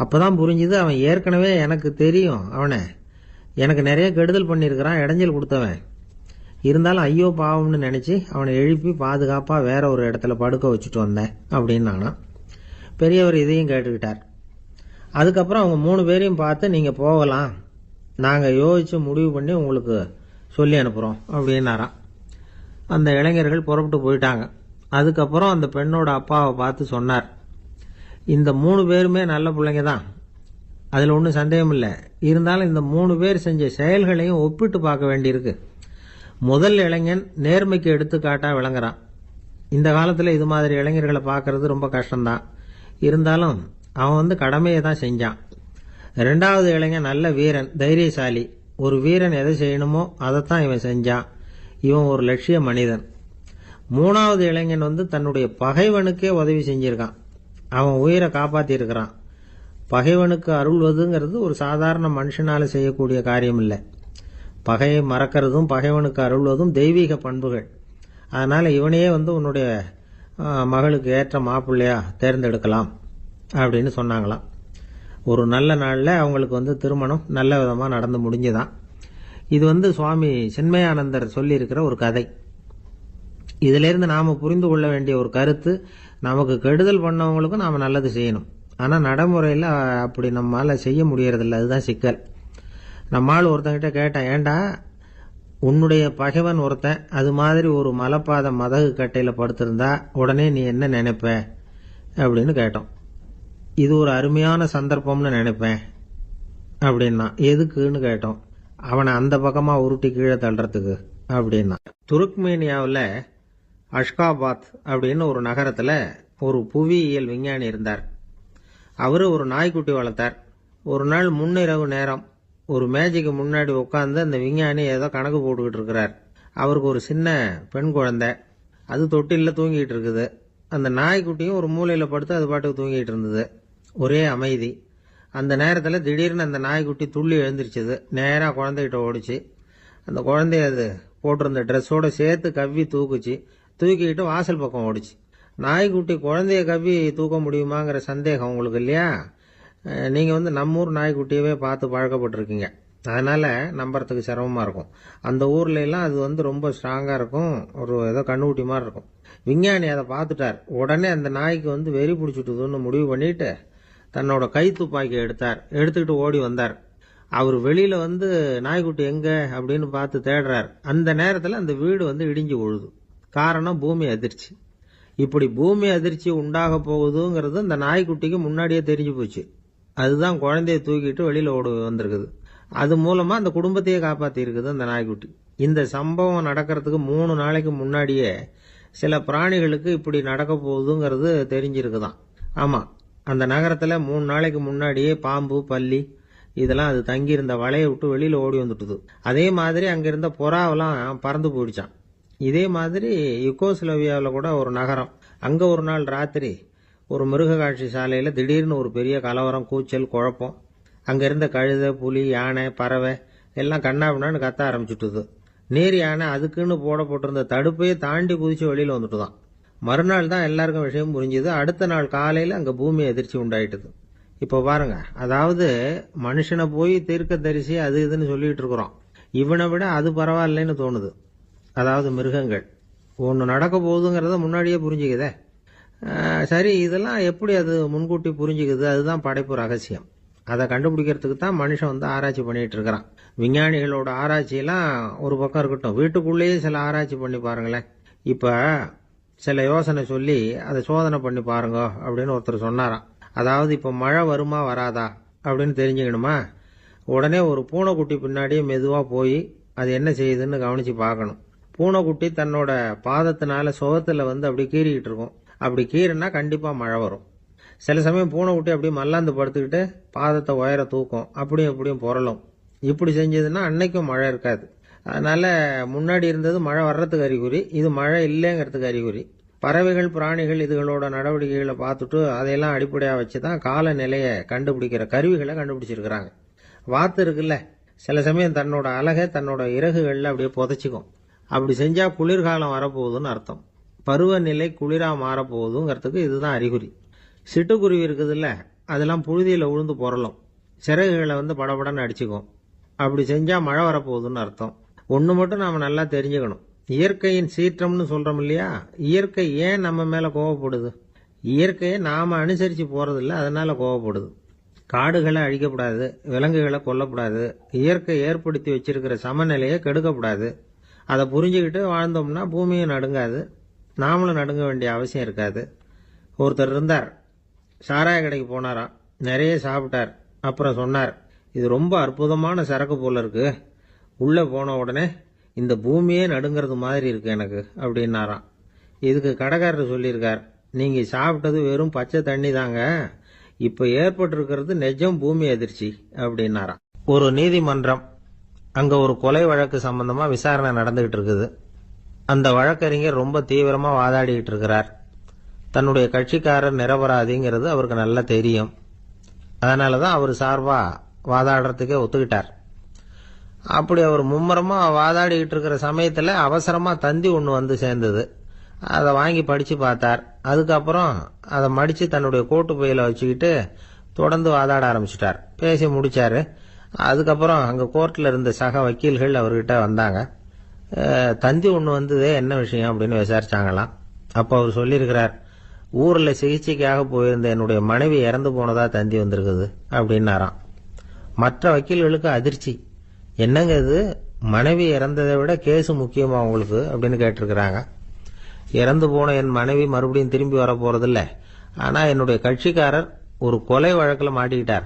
Speaker 1: அப்போ தான் புரிஞ்சுது, அவன் ஏற்கனவே எனக்கு தெரியும். அவனை எனக்கு நிறைய கெடுதல் பண்ணியிருக்கிறான், இடைஞ்சல் கொடுத்தவன். இருந்தாலும் ஐயோ பாவம்னு நினச்சி அவனை எழுப்பி பாதுகாப்பாக வேற ஒரு இடத்துல படுக்க வச்சுட்டு வந்தேன் அப்படின்னு நானும். பெரியவர் இதையும் கேட்டுக்கிட்டார். அதுக்கப்புறம் அவங்க 3 பேரையும் பார்த்து, நீங்கள் போகலாம், நாங்கள் யோசித்து முடிவு பண்ணி உங்களுக்கு சொல்லி அனுப்புகிறோம் அப்படின்னாராம். அந்த இளைஞர்கள் புறப்பட்டு போயிட்டாங்க. அதுக்கப்புறம் அந்த பெண்ணோட அப்பாவை பார்த்து சொன்னார், இந்த 3 பேருமே நல்ல பிள்ளைங்க தான், அதில் ஒன்றும் சந்தேகம் இல்லை. இருந்தாலும் இந்த 3 பேர் செஞ்ச செயல்களையும் ஒப்பிட்டு பார்க்க வேண்டியிருக்கு. முதல் இளைஞன் நேர்மைக்கு எடுத்துக்காட்டாக விளங்குறான். இந்த காலத்தில் இது மாதிரி இளைஞர்களை பார்க்கறது ரொம்ப கஷ்டம்தான். இருந்தாலும் அவன் கடமையை தான் செஞ்சான். 2வது இளைஞன் நல்ல வீரன், தைரியசாலி. ஒரு வீரன் எதை செய்யணுமோ அதைத்தான் இவன் செஞ்சான். இவன் ஒரு லட்சிய மனிதன். 3வது இளைஞன் தன்னுடைய பகைவனுக்கே உதவி செஞ்சிருக்கான். அவன் உயிரை காப்பாற்றியிருக்கிறான். பகைவனுக்கு அருள்வதுங்கிறது ஒரு சாதாரண மனுஷனால் செய்யக்கூடிய காரியம் இல்லை. பகையை மறக்கிறதும் பகைவனுக்கு அருள்வதும் தெய்வீக பண்புகள். அதனால் இவனையே உன்னுடைய மகளுக்கு ஏற்ற மாப்பிள்ளையா தேர்ந்தெடுக்கலாம் அப்படின்னு சொன்னாங்களாம். ஒரு நல்ல நாளில் அவங்களுக்கு திருமணம் நல்ல விதமாக நடந்து முடிஞ்சுதான். இது சுவாமி சின்மயானந்தர் சொல்லியிருக்கிற ஒரு கதை. இதிலிருந்து நாம் புரிந்து கொள்ள வேண்டிய ஒரு கருத்து, நமக்கு கெடுதல் பண்ணவங்களுக்கும் நாம் நல்லது செய்யணும். ஆனால் நடைமுறையில் அப்படி நம்மளால் செய்ய முடியறதில்ல. அதுதான் சிக்கல். நம்மால் ஒருத்தங்கிட்ட கேட்டேன், ஏண்டா உன்னுடைய பகைவன் ஒருத்தன் அது மாதிரி ஒரு மலைப்பாதை மதகு கட்டையில் படுத்திருந்தா உடனே நீ என்ன நினைப்ப அப்படின்னு கேட்டோம். இது ஒரு அருமையான சந்தர்ப்பம்னு நினைப்பேன் அப்படின்னா. எதுக்குன்னு கேட்டோம். அவனை அந்த பக்கமாக உருட்டி கீழே தள்ளுறதுக்கு அப்படின்னா. துருக்மேனியாவில் அஷ்காபாத் அப்படின்னு ஒரு நகரத்தில் ஒரு புவியியல் விஞ்ஞானி இருந்தார். அவர் ஒரு நாய்க்குட்டி வளர்த்தார். ஒரு நாள் முன்னிரவு நேரம் ஒரு மேஜைக்கு முன்னாடி உட்காந்து அந்த விஞ்ஞானி ஏதோ கணக்கு போட்டுக்கிட்டு இருக்கிறார். அவருக்கு ஒரு சின்ன பெண் குழந்தை, அது தொட்டிலில் தூங்கிட்டு இருக்குது. அந்த நாய்க்குட்டியும் ஒரு மூலையில் படுத்து அது பாட்டுக்கு தூங்கிட்டு இருந்தது. ஒரே அமைதி. அந்த நேரத்தில் திடீர்னு அந்த நாய்க்குட்டி துள்ளி எழுந்திருச்சுது. நேராக குழந்தைகிட்ட ஓடிச்சு. அந்த குழந்தைய அது போட்டிருந்த ட்ரெஸ்ஸோடு சேர்த்து கவ்வி தூக்குச்சு. தூக்கிக்கிட்டு வாசல் பக்கம் ஓடிச்சு. நாய்க்குட்டி குழந்தைய கவ்வி தூக்க முடியுமாங்கிற சந்தேகம் உங்களுக்கு இல்லையா? நீங்கள் நம்ம ஊர் நாய்க்குட்டியவே பார்த்து பழக்கப்பட்டிருக்கீங்க. அதனால் நம்புறதுக்கு சிரமமாக இருக்கும். அந்த ஊர்ல எல்லாம் அது ரொம்ப ஸ்ட்ராங்காக இருக்கும். ஒரு ஏதோ கண்ணுக்குட்டி மாதிரி இருக்கும். விஞ்ஞானி அதை பார்த்துட்டார். உடனே அந்த நாய்க்கு வெறி பிடிச்சிட்டுதுன்னு முடிவு பண்ணிட்டு தன்னோட கை துப்பாக்கி எடுத்துக்கிட்டு ஓடி வந்தார். அவர் வெளியில் நாய்க்குட்டி எங்க அப்படின்னு பார்த்து தேடுறார். அந்த நேரத்தில் அந்த வீடு இடிஞ்சு விழுது. காரணம் பூமி அதிர்ச்சி. இப்படி பூமி அதிர்ச்சி உண்டாக போகுதுங்கிறது அந்த நாய்க்குட்டிக்கு முன்னாடியே தெரிஞ்சு போச்சு. அதுதான் குழந்தைய தூக்கிட்டு வெளியில் ஓடி வந்திருக்குது. அது மூலமாக அந்த குடும்பத்தையே காப்பாற்றி இருக்குது அந்த நாய்க்குட்டி. இந்த சம்பவம் நடக்கிறதுக்கு 3 நாளைக்கு முன்னாடியே சில பிராணிகளுக்கு இப்படி நடக்க போகுதுங்கிறது தெரிஞ்சிருக்குதான். ஆமாம், அந்த நகரத்தில் 3 நாளைக்கு முன்னாடியே பாம்பு, பல்லி இதெல்லாம் அது தங்கியிருந்த வலையை விட்டு வெளியில் ஓடி வந்துட்டுது. அதே மாதிரி அங்கிருந்த புறாவெல்லாம் பறந்து போயிடுச்சான். இதே மாதிரி யுகோஸ்லோவியாவில் கூட ஒரு நகரம், அங்கே ஒரு நாள் ராத்திரி ஒரு மிருக காட்சி சாலையில் திடீர்னு ஒரு பெரிய கலவரம், கூச்சல், குழப்பம். அங்கே இருந்த கழுதை, புலி, யானை, பறவை எல்லாம் கண்ணாபின்னான்னு கத்த ஆரம்பிச்சுட்டுது. நீர் யானை அதுக்குன்னு போடப்பட்டிருந்த தடுப்பையே தாண்டி குதிச்சு வெளியில் வந்துட்டு தான். மறுநாள் தான் எல்லாருக்கும் விஷயம் புரிஞ்சுது. அடுத்த நாள் காலையில் அங்கே பூமி அதிர்ச்சி உண்டாயிட்டுது. இப்போ பாருங்க, அதாவது மனுஷனை போய் தீர்க்க தரிசி அது இதுன்னு சொல்லிட்டு இருக்கிறோம். இவனை விட அது பரவாயில்லைன்னு தோணுது. அதாவது மிருகங்கள் ஒன்று நடக்க போகுதுங்கிறத முன்னாடியே புரிஞ்சுக்குதே. சரி, இதெல்லாம் எப்படி அது முன்கூட்டி புரிஞ்சுக்குது? அதுதான் படைப்பு ரகசியம். அதை கண்டுபிடிக்கிறதுக்கு தான் மனுஷன் ஆராய்ச்சி பண்ணிட்டு இருக்கிறான். விஞ்ஞானிகளோட ஆராய்ச்சியெல்லாம் ஒரு பக்கம் இருக்கட்டும், வீட்டுக்குள்ளேயே சில ஆராய்ச்சி பண்ணி பாருங்களேன். இப்போ சில யோசனை சொல்லி அதை சோதனை பண்ணி பாருங்க அப்படின்னு ஒருத்தர் சொன்னாராம். அதாவது இப்போ மழை வருமா வராதா அப்படின்னு தெரிஞ்சுக்கணுமா, உடனே ஒரு பூனைக்குட்டி பின்னாடியே மெதுவாக போய் அது என்ன செய்யுதுன்னு கவனித்து பார்க்கணும். பூனைக்குட்டி தன்னோட பாதத்தினால சுகத்தில் அப்படி கீறிக்கிட்டு இருக்கும். அப்படி கீறினா கண்டிப்பாக மழை வரும். சில சமயம் பூனைக்குட்டி அப்படி மல்லாந்து படுத்துக்கிட்டு பாதத்தை உயர தூக்கும், அப்படியும் இப்படியும் புரளும். இப்படி செஞ்சதுன்னா அன்னைக்கும் மழை இருக்காது. அதனால முன்னாடி இருந்தது மழை வர்றதுக்கு அறிகுறி, இது மழை இல்லைங்கிறதுக்கு அறிகுறி. பறவைகள், பிராணிகள் இதுகளோட நடவடிக்கைகளை பார்த்துட்டு அதையெல்லாம் அடிப்படையாக வச்சு தான் காலநிலையை கண்டுபிடிக்கிற கருவிகளை கண்டுபிடிச்சிருக்கிறாங்க. வாத்து இருக்குல்ல, சில சமயம் தன்னோட அழகை தன்னோட இறகுகளில் அப்படியே புதைச்சிக்கும். அப்படி செஞ்சால் குளிர்காலம் வரப்போகுதுன்னு அர்த்தம். பருவநிலை குளிராக மாறப்போகுதுங்கிறதுக்கு இதுதான் அறிகுறி. சிட்டுக்குருவி இருக்குதுல்ல, அதெல்லாம் புழுதியில் உழுந்து புரளும். சிறகுகளை படபடன்னு அடிச்சுக்கும். அப்படி செஞ்சால் மழை வரப்போகுதுன்னு அர்த்தம். ஒன்று மட்டும் நாம் நல்லா தெரிஞ்சுக்கணும். இயற்கையின் சீற்றம்னு சொல்கிறோம் இல்லையா, இயற்கை ஏன் நம்ம மேலே கோவப்படுது? இயற்கையை நாம் அனுசரித்து போகிறதில்ல, அதனால் கோவப்படுது. காடுகளை அழிக்கப்படாது, விலங்குகளை கொல்லக்கூடாது, இயற்கை ஏற்படுத்தி வச்சிருக்கிற சமநிலையை கெடுக்கக்கூடாது. அதை புரிஞ்சுக்கிட்டு வாழ்ந்தோம்னா பூமியும் நடுங்காது, நாமளும் நடுங்க வேண்டிய அவசியம் இருக்காது. ஒருத்தர் இருந்தார், சாராய கடைக்கு போனாராம், நிறைய சாப்பிட்டார். அப்புறம் சொன்னார், இது ரொம்ப அற்புதமான சரக்கு போல இருக்கு. உள்ளே போன உடனே இந்த பூமியே நடுங்கிறது மாதிரி இருக்கு எனக்கு அப்படின்னாராம். இதுக்கு கடைக்காரர் சொல்லியிருக்கார், நீங்கள் சாப்பிட்டது வெறும் பச்சை தண்ணி தாங்க, இப்போ ஏற்பட்டிருக்கிறது நிஜம் பூமி அதிர்ச்சி அப்படின்னாராம். ஒரு நீதிமன்றம், அங்கே ஒரு கொலை வழக்கு சம்பந்தமாக விசாரணை நடந்துகிட்டு இருக்குது. அந்த வழக்கறிஞர் ரொம்ப தீவிரமாக வாதாடிக்கிட்டு இருக்கிறார். தன்னுடைய கட்சிக்காரர் நிரபராதிங்கிறது அவருக்கு நல்லா தெரியும். அதனால தான் அவர் சார்பாக வாதாடுறதுக்கே ஒத்துக்கிட்டார். அப்படி அவர் மும்முரமாக வாதாடிக்கிட்டு இருக்கிற சமயத்தில் அவசரமாக தந்தி ஒன்று சேர்ந்தது. அதை வாங்கி படித்து பார்த்தார். அதுக்கப்புறம் அதை மடித்து தன்னுடைய கோட்டு பையில் வச்சுக்கிட்டு தொடர்ந்து வாதாட ஆரம்பிச்சிட்டார். பேசி முடித்தார். அதுக்கப்புறம் அங்கே கோர்ட்டில் இருந்த சக வக்கீல்கள் அவர்கிட்ட வந்தாங்க. தந்தி ஒன்று வந்ததே, என்ன விஷயம் அப்படின்னு விசாரிச்சாங்களாம். அப்போ அவர் சொல்லியிருக்கிறார், ஊரில் சிகிச்சைக்காக போயிருந்த என்னுடைய மனைவி இறந்து போனதா தந்தி வந்திருக்குது அப்படின்னாராம். மற்ற வக்கீல்களுக்கு அதிர்ச்சி. என்னங்க இது, மனைவி இறந்ததை விட கேஸு முக்கியமா உங்களுக்கு அப்படின்னு கேட்டிருக்கிறாங்க. இறந்து போன என் மனைவி மறுபடியும் திரும்பி வர போறதில்ல. ஆனா என்னுடைய கட்சிக்காரர் ஒரு கொலை வழக்கில் மாட்டிக்கிட்டார்.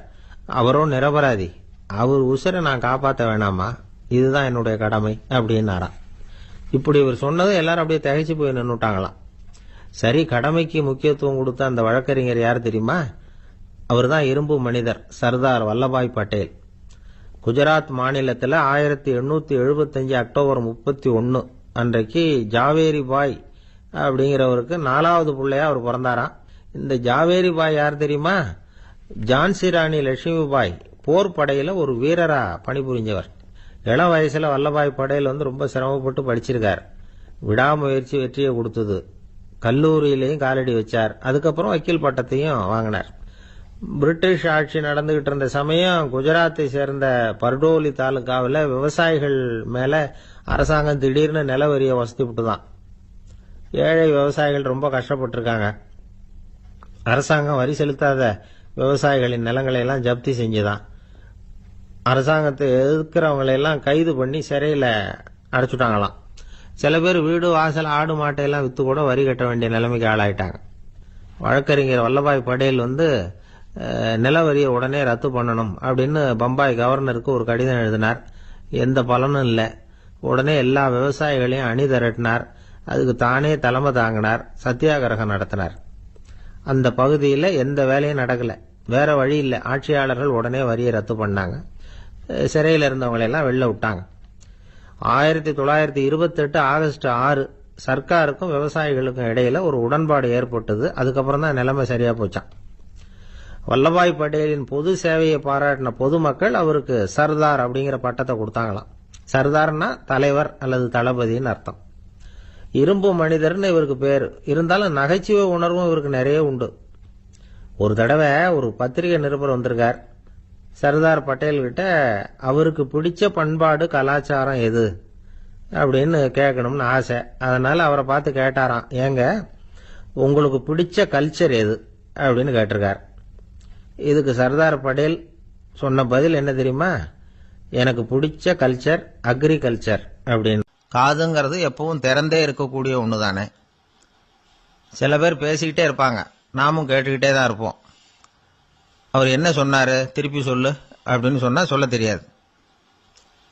Speaker 1: அவரும் நிரபராதி. அவர் உசுரை நான் காப்பாற்ற வேணாமா? இதுதான் என்னுடைய கடமை அப்படின்னாராம். இப்படி இவர் சொன்னது எல்லாரும் அப்படியே திகைச்சு போய் நின்றுட்டாங்களாம். சரி, கடமைக்கு முக்கியத்துவம் கொடுத்த அந்த வழக்கறிஞர் யார் தெரியுமா? அவர் தான் இரும்பு மனிதர் சர்தார் வல்லபாய் பட்டேல். குஜராத் மாநிலத்தில் 1875 அக்டோபர் 31 அன்றைக்கு ஜாவேரி பாய் அப்படிங்கிறவருக்கு 4வது பிள்ளையா அவர் பிறந்தாராம். இந்த ஜாவேரி பாய் யார் தெரியுமா? ஜான்சி ராணி லட்சுமி பாய் போர் படையில ஒரு வீரரா பணிபுரிஞ்சவர். இளம் வயசுல வல்லபாய் படேல் ரொம்ப சிரமப்பட்டு படிச்சிருக்கார். விடாமுயற்சி வெற்றியை கொடுத்தது. கல்லூரியிலையும் காலடி வச்சார். அதுக்கப்புறம் வக்கீல் பட்டத்தையும் வாங்கினார். பிரிட்டிஷ் ஆட்சி நடந்துகிட்டு இருந்த சமயம் குஜராத்தை சேர்ந்த பர்டோலி தாலுகாவில் விவசாயிகள் மேல அரசாங்கம் திடீர்னு நில வரிய வசதி விட்டுதான். ஏழை விவசாயிகள் ரொம்ப கஷ்டப்பட்டிருக்காங்க. அரசாங்கம் வரி செலுத்தாத விவசாயிகளின் நிலங்களை எல்லாம் ஜப்தி செஞ்சுதான். அரசாங்கத்தை எதிர்க்கிறவங்களை எல்லாம் கைது பண்ணி சிறையில அடைச்சுட்டாங்களாம். சில பேர் வீடு வாசல் ஆடு மாட்டையெல்லாம் வித்து கூட வரி கட்ட வேண்டிய நிலைமைக்கு ஆளாயிட்டாங்க. வழக்கறிஞர் வல்லபாய் படேல் நில வரியை உடனே ரத்து பண்ணணும் அப்படின்னு பம்பாய் கவர்னருக்கு ஒரு கடிதம் எழுதினார். எந்த பலனும் இல்லை. உடனே எல்லா விவசாயிகளையும் அணி திரட்டினார். அதுக்கு தானே தலைமை தாங்கினார். சத்தியாகிரகம் நடத்தினார். அந்த பகுதியில் எந்த வேலையும் நடக்கல. வேற வழி இல்லை. ஆட்சியாளர்கள் உடனே வரியை ரத்து பண்ணாங்க. சிறையில் இருந்தவங்களெல்லாம் வெளில விட்டாங்க. 1928 ஆகஸ்ட் 6 சர்க்காருக்கும் விவசாயிகளுக்கும் இடையில ஒரு உடன்பாடு ஏற்பட்டது. அதுக்கப்புறம் தான் நிலைமை சரியா போச்சான். வல்லபாய் பட்டேலின் பொது சேவையை பாராட்டின பொதுமக்கள் அவருக்கு சர்தார் அப்படிங்கிற பட்டத்தை கொடுத்தாங்களாம். சர்தார்னா தலைவர் அல்லது தளபதினு அர்த்தம். இரும்பு மனிதர்னு இவருக்கு பேர். இருந்தாலும் நகைச்சுவை உணர்வும் இவருக்கு நிறைய உண்டு. ஒரு தடவை ஒரு பத்திரிகை நிருபர் வந்திருக்கார். சர்தார் பட்டேல் கிட்ட அவருக்கு பிடிச்ச பண்பாடு கலாச்சாரம் எது அப்படின்னு கேட்கணும்னு ஆசை. அதனால அவரை பார்த்து கேட்டாராம், ஏங்க உங்களுக்கு பிடிச்ச கல்ச்சர் எது அப்படின்னு கேட்டிருக்கார். இதுக்கு சர்தார் பட்டேல் சொன்ன பதில் என்ன தெரியுமா? எனக்கு பிடிச்ச கல்ச்சர் அக்ரிகல்ச்சர் அப்படின்னு. காதுங்கிறது எப்பவும் திறந்தே இருக்கக்கூடிய ஒன்று தானே. சில பேர் பேசிக்கிட்டே இருப்பாங்க, நாமும் கேட்டுக்கிட்டே தான் இருப்போம். அவர் என்ன சொன்னாரு திருப்பி சொல்லு அப்படின்னு சொன்னா சொல்ல தெரியாது.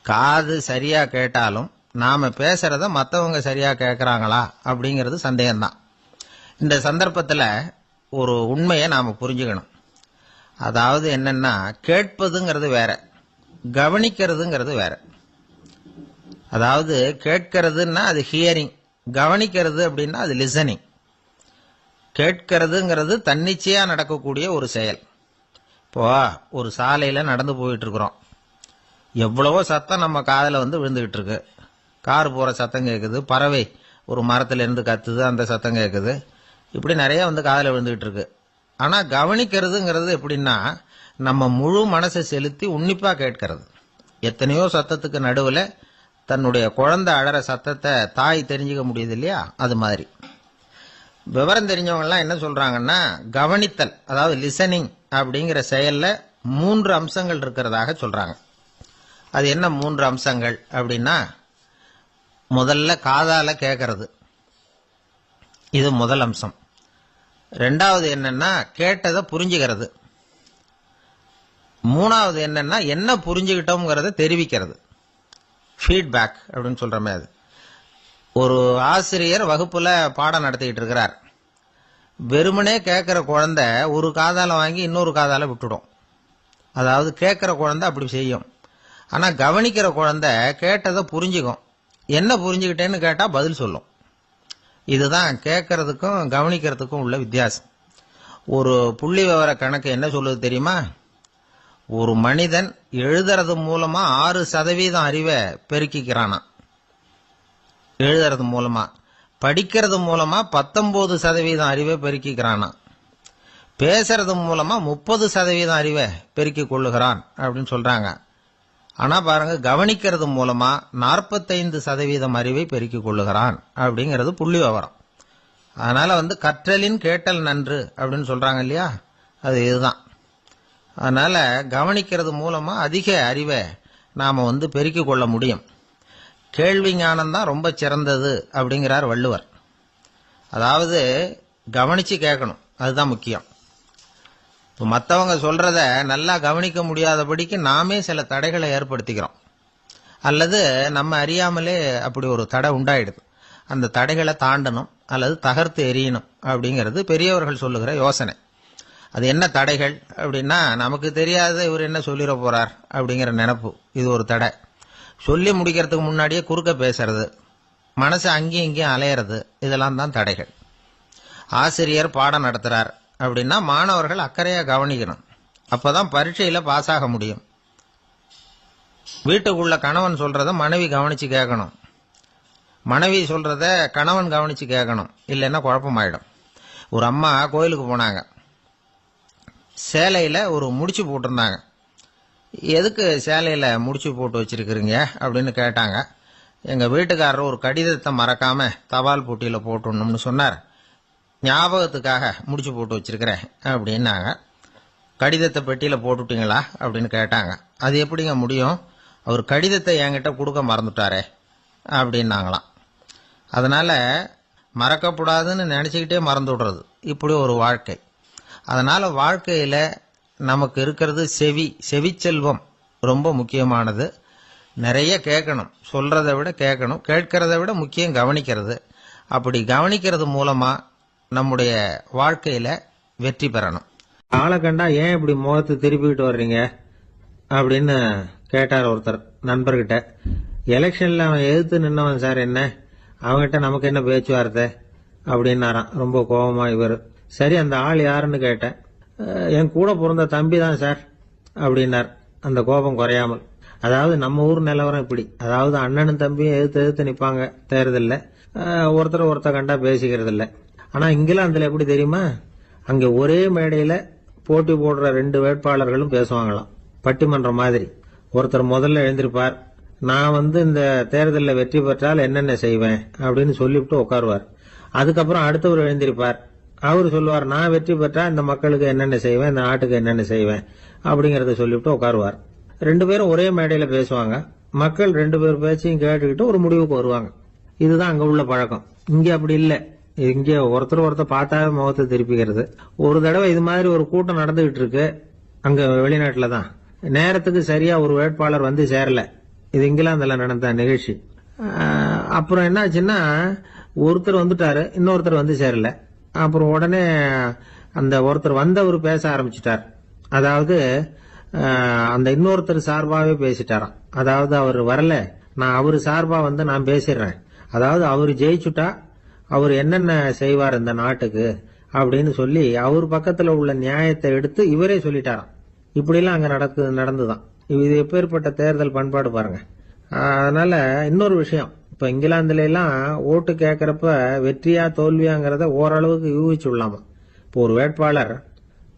Speaker 1: காது சரியா கேட்டாலும் நாம பேசுறத மற்றவங்க சரியா கேட்கறாங்களா அப்படிங்கிறது சந்தேகம்தான். இந்த சந்தர்ப்பத்தில் ஒரு உண்மையை நாம புரிஞ்சுக்கணும். அதாவது என்னன்னா, கேட்பதுங்கிறது வேற, கவனிக்கிறதுங்கிறது வேற. அதாவது கேட்கறதுன்னா அது ஹியரிங், கவனிக்கிறது அப்படின்னா அது லிசனிங். கேட்கறதுங்கிறது தன்னிச்சையா நடக்கக்கூடிய ஒரு செயல். இப்போ ஒரு சாலையில நடந்து போயிட்டு இருக்கிறோம். எவ்வளவோ சத்தம் நம்ம காதுல விழுந்துகிட்டு இருக்கு. கார் போற சத்தம் கேட்குது, பறவை ஒரு மரத்துல இருந்து கத்துது, அந்த சத்தம் கேட்குது. இப்படி நிறைய காதுல விழுந்துகிட்டு இருக்கு. ஆனா கவனிக்கிறதுங்கிறது எப்படின்னா, நம்ம முழு மனசை செலுத்தி உன்னிப்பா கேட்கறது. எத்தனையோ சத்தத்துக்கு நடுவில் தன்னுடைய குழந்தை அழற சத்தத்தை தாய் தெரிஞ்சுக்க முடியுது இல்லையா? அது மாதிரி விவரம் தெரிஞ்சவங்கலாம் என்ன சொல்றாங்கன்னா, கவனித்தல் அதாவது லிசனிங் அப்படிங்கிற செயல்ல 3 அம்சங்கள் இருக்கிறதாக சொல்றாங்க. அது என்ன 3 அம்சங்கள் அப்படின்னா, முதல்ல காதால கேட்கறது, இது முதல் அம்சம். ரெண்டாவது என்னன்னா கேட்டதை புரிஞ்சுக்கிறது. மூணாவது என்னன்னா என்ன புரிஞ்சுக்கிட்டோம்ங்கிறத தெரிவிக்கிறது, ஃபீட்பேக் அப்படின்னு சொல்ற மாதிரி. ஒரு ஆசிரியர் வகுப்புல பாடம் நடத்திக்கிட்டு இருக்கிறார். வெறுமனே கேட்கிற குழந்தை ஒரு காதால வாங்கி இன்னொரு காதால விட்டுடும். அதாவது கேட்கிற குழந்தை அப்படி செய்யும். ஆனா கவனிக்கிற குழந்தை கேட்டதை புரிஞ்சுக்கும். என்ன புரிஞ்சுக்கிட்டேன்னு கேட்டா பதில் சொல்லும். இதுதான் கேட்கறதுக்கும் கவனிக்கிறதுக்கும் உள்ள வித்தியாசம். ஒரு புள்ளி விவர கணக்கு என்ன சொல்லுது தெரியுமா? ஒரு மனிதன் எழுதுறது மூலமா 6% அறிவை பெருக்கிக்கிறானா, எழுதுறது மூலமா. படிக்கிறது மூலமா 19% அறிவை பெருக்கிக்கிறானா. பேசுறது மூலமா 30% அறிவை பெருக்கிக் கொள்ளுகிறான் அப்படின்னு சொல்றாங்க. ஆனா பாருங்க, கவனிக்கிறது மூலமா 45% அறிவை பெருக்கிக் கொள்ளுகிறான் அப்படிங்கிறது புள்ளி விவரம். அதனால கற்றலின் கேட்டல் நன்று அப்படின்னு சொல்றாங்க இல்லையா, அது இதுதான். அதனால கவனிக்கிறது மூலமா அதிக அறிவை நாம பெருக்கிக் கொள்ள முடியும். கேள்வி ஞானம் தான் ரொம்ப சிறந்தது அப்படிங்கிறார் வள்ளுவர். அதாவது கவனிச்சு கேட்கணும், அதுதான் முக்கியம். மற்றவங்க சொல்றத நல்லா கவனிக்க முடியாதபடிக்கு நாமே சில தடைகளை ஏற்படுத்திக்கிறோம், அல்லது நம்ம அறியாமலே அப்படி ஒரு தடை உண்டாயிடுது. அந்த தடைகளை தாண்டணும் அல்லது தகர்த்து எறியணும் அப்படிங்கிறது பெரியவர்கள் சொல்லுகிற யோசனை. அது என்ன தடைகள் அப்படின்னா, நமக்கு தெரியாத இவர் என்ன சொல்லிட போறார் அப்படிங்கிற நினைப்பு, இது ஒரு தடை. சொல்லி முடிக்கிறதுக்கு முன்னாடியே குறுக்க பேசுறது, மனசு அங்கேயும் இங்கேயும் அலையிறது, இதெல்லாம் தான் தடைகள். ஆசிரியர் பாடம் நடத்துறார் அப்படின்னா மாணவர்கள் அக்கறையா கவனிக்கணும், அப்பதான் பரீட்சையில பாஸ் ஆக முடியும். வீட்டுக்குள்ள கணவன் சொல்றத மனைவி கவனிச்சு கேட்கணும், மனைவி சொல்றத கணவன் கவனிச்சு கேட்கணும், இல்லைன்னா குழப்பமாயிடும். ஒரு அம்மா கோயிலுக்கு போனாங்க, சேலையில ஒரு முடிச்சு போட்டிருந்தாங்க. எதுக்கு சேலையில முடிச்சு போட்டு வச்சிருக்கிறீங்க அப்படின்னு கேட்டாங்க. எங்க வீட்டுக்காரர் ஒரு கடிதத்தை மறக்காம தபால் போட்டியில போட்டுடணும்னு சொன்னார், ஞாபகத்துக்காக முடிச்சு போட்டு வச்சிருக்கிறேன் அப்படின்னாங்க. கடிதத்தை பெட்டியில போட்டுட்டீங்களா அப்படின்னு கேட்டாங்க. அது எப்படிங்க முடியும், அவர் கடிதத்தை என்கிட்ட கொடுக்க மறந்துட்டாரே அப்படின்னாங்களாம். அதனால மறக்கப்படாதுன்னு நினைச்சுக்கிட்டே மறந்து விடுறது, இப்படி ஒரு வாழ்க்கை. அதனால வாழ்க்கையில நமக்கு இருக்கிறது செவிச்செல்வம் ரொம்ப முக்கியமானது. நிறைய கேட்கணும், சொல்றதை விட கேட்கணும், கேட்கறத விட முக்கியம் கவனிக்கிறது. அப்படி கவனிக்கிறது மூலமா நம்முடைய வாழ்க்கையில வெற்றி பெறணும். ஆளை கண்டா ஏன் இப்படி முகத்தை திருப்பிக்கிட்டு வர்றீங்க அப்படின்னு கேட்டார் ஒருத்தர் நண்பர்கிட்ட. எலெக்ஷன்ல அவன் எதிர்த்து நின்னவன் சார், என்ன அவன்கிட்ட நமக்கு என்ன பேச்சுவார்த்தை அப்படின்னாராம் ரொம்ப கோபமா இவர். சரி, அந்த ஆள் யாருன்னு கேட்டேன். என் கூட பிறந்த தம்பி தான் சார் அப்படின்னார், அந்த கோபம் குறையாமல். அதாவது நம்ம ஊர் நிலவரம் இப்படி, அதாவது அண்ணனும் தம்பியும் எதிர்த்து நிப்பாங்க தேர்தல்ல, ஒருத்தர் கண்டா பேசிக்கிறது இல்லை. ஆனா இங்கிலாந்துல எப்படி தெரியுமா, அங்க ஒரே மேடையில போட்டி போடுற 2 வேட்பாளர்களும் பேசுவாங்களாம், பட்டிமன்றம் மாதிரி. ஒருத்தர் முதல்ல எழுந்திருப்பார், நான் இந்த தேர்தலில் வெற்றி பெற்றால் என்னென்ன செய்வேன் அப்படின்னு சொல்லிவிட்டு உட்காருவார். அதுக்கப்புறம் அடுத்தவர் எழுந்திருப்பார், அவர் சொல்லுவார், நான் வெற்றி பெற்றா இந்த மக்களுக்கு என்னென்ன செய்வேன், இந்த நாட்டுக்கு என்னென்ன செய்வேன் அப்படிங்கறத சொல்லிவிட்டு உட்காருவார். 2 பேரும் ஒரே மேடையில பேசுவாங்க, மக்கள் 2 பேர் பேச்சையும் கேட்டுக்கிட்டு ஒரு முடிவுக்கு வருவாங்க. இதுதான் அங்க உள்ள பழக்கம். இங்க அப்படி இல்லை. இங்க ஒருத்தர் பார்த்தாவே முகத்தை திருப்பிக்கிறது. ஒரு தடவை இது மாதிரி ஒரு கூட்டம் நடந்துகிட்டு இருக்கு, அங்க வெளிநாட்டுல தான். நேரத்துக்கு சரியா ஒரு வேட்பாளர் வந்து சேரல. இது இங்கிலாந்துல நடந்த நிகழ்ச்சி. அப்புறம் என்னாச்சுன்னா, ஒருத்தர் வந்துட்டாரு, இன்னொருத்தர் வந்து சேரல. அப்புறம் உடனே அந்த ஒருத்தர் வந்தவர் பேச ஆரம்பிச்சிட்டார். அதாவது அந்த இன்னொருத்தர் சார்பாவே பேசிட்டாராம். அதாவது அவர் வரல, நான் அவரு சார்பா நான் பேசிடுறேன். அதாவது அவர் ஜெயிச்சுட்டா அவர் என்னென்ன செய்வார் இந்த நாட்டுக்கு அப்படின்னு சொல்லி அவர் பக்கத்துல உள்ள நியாயத்தை எடுத்து இவரே சொல்லிட்டாராம். இப்படிலாம் அங்க நடந்துதான். இது எப்பேற்பட்ட தேர்தல் பண்பாடு பாருங்க. அதனால இன்னொரு விஷயம், இப்ப இங்கிலாந்துல எல்லாம் ஓட்டு கேட்கறப்ப வெற்றியா தோல்வியாங்கிறத ஓரளவுக்கு யூகிச்சு விடலாமா. இப்போ ஒரு வேட்பாளர்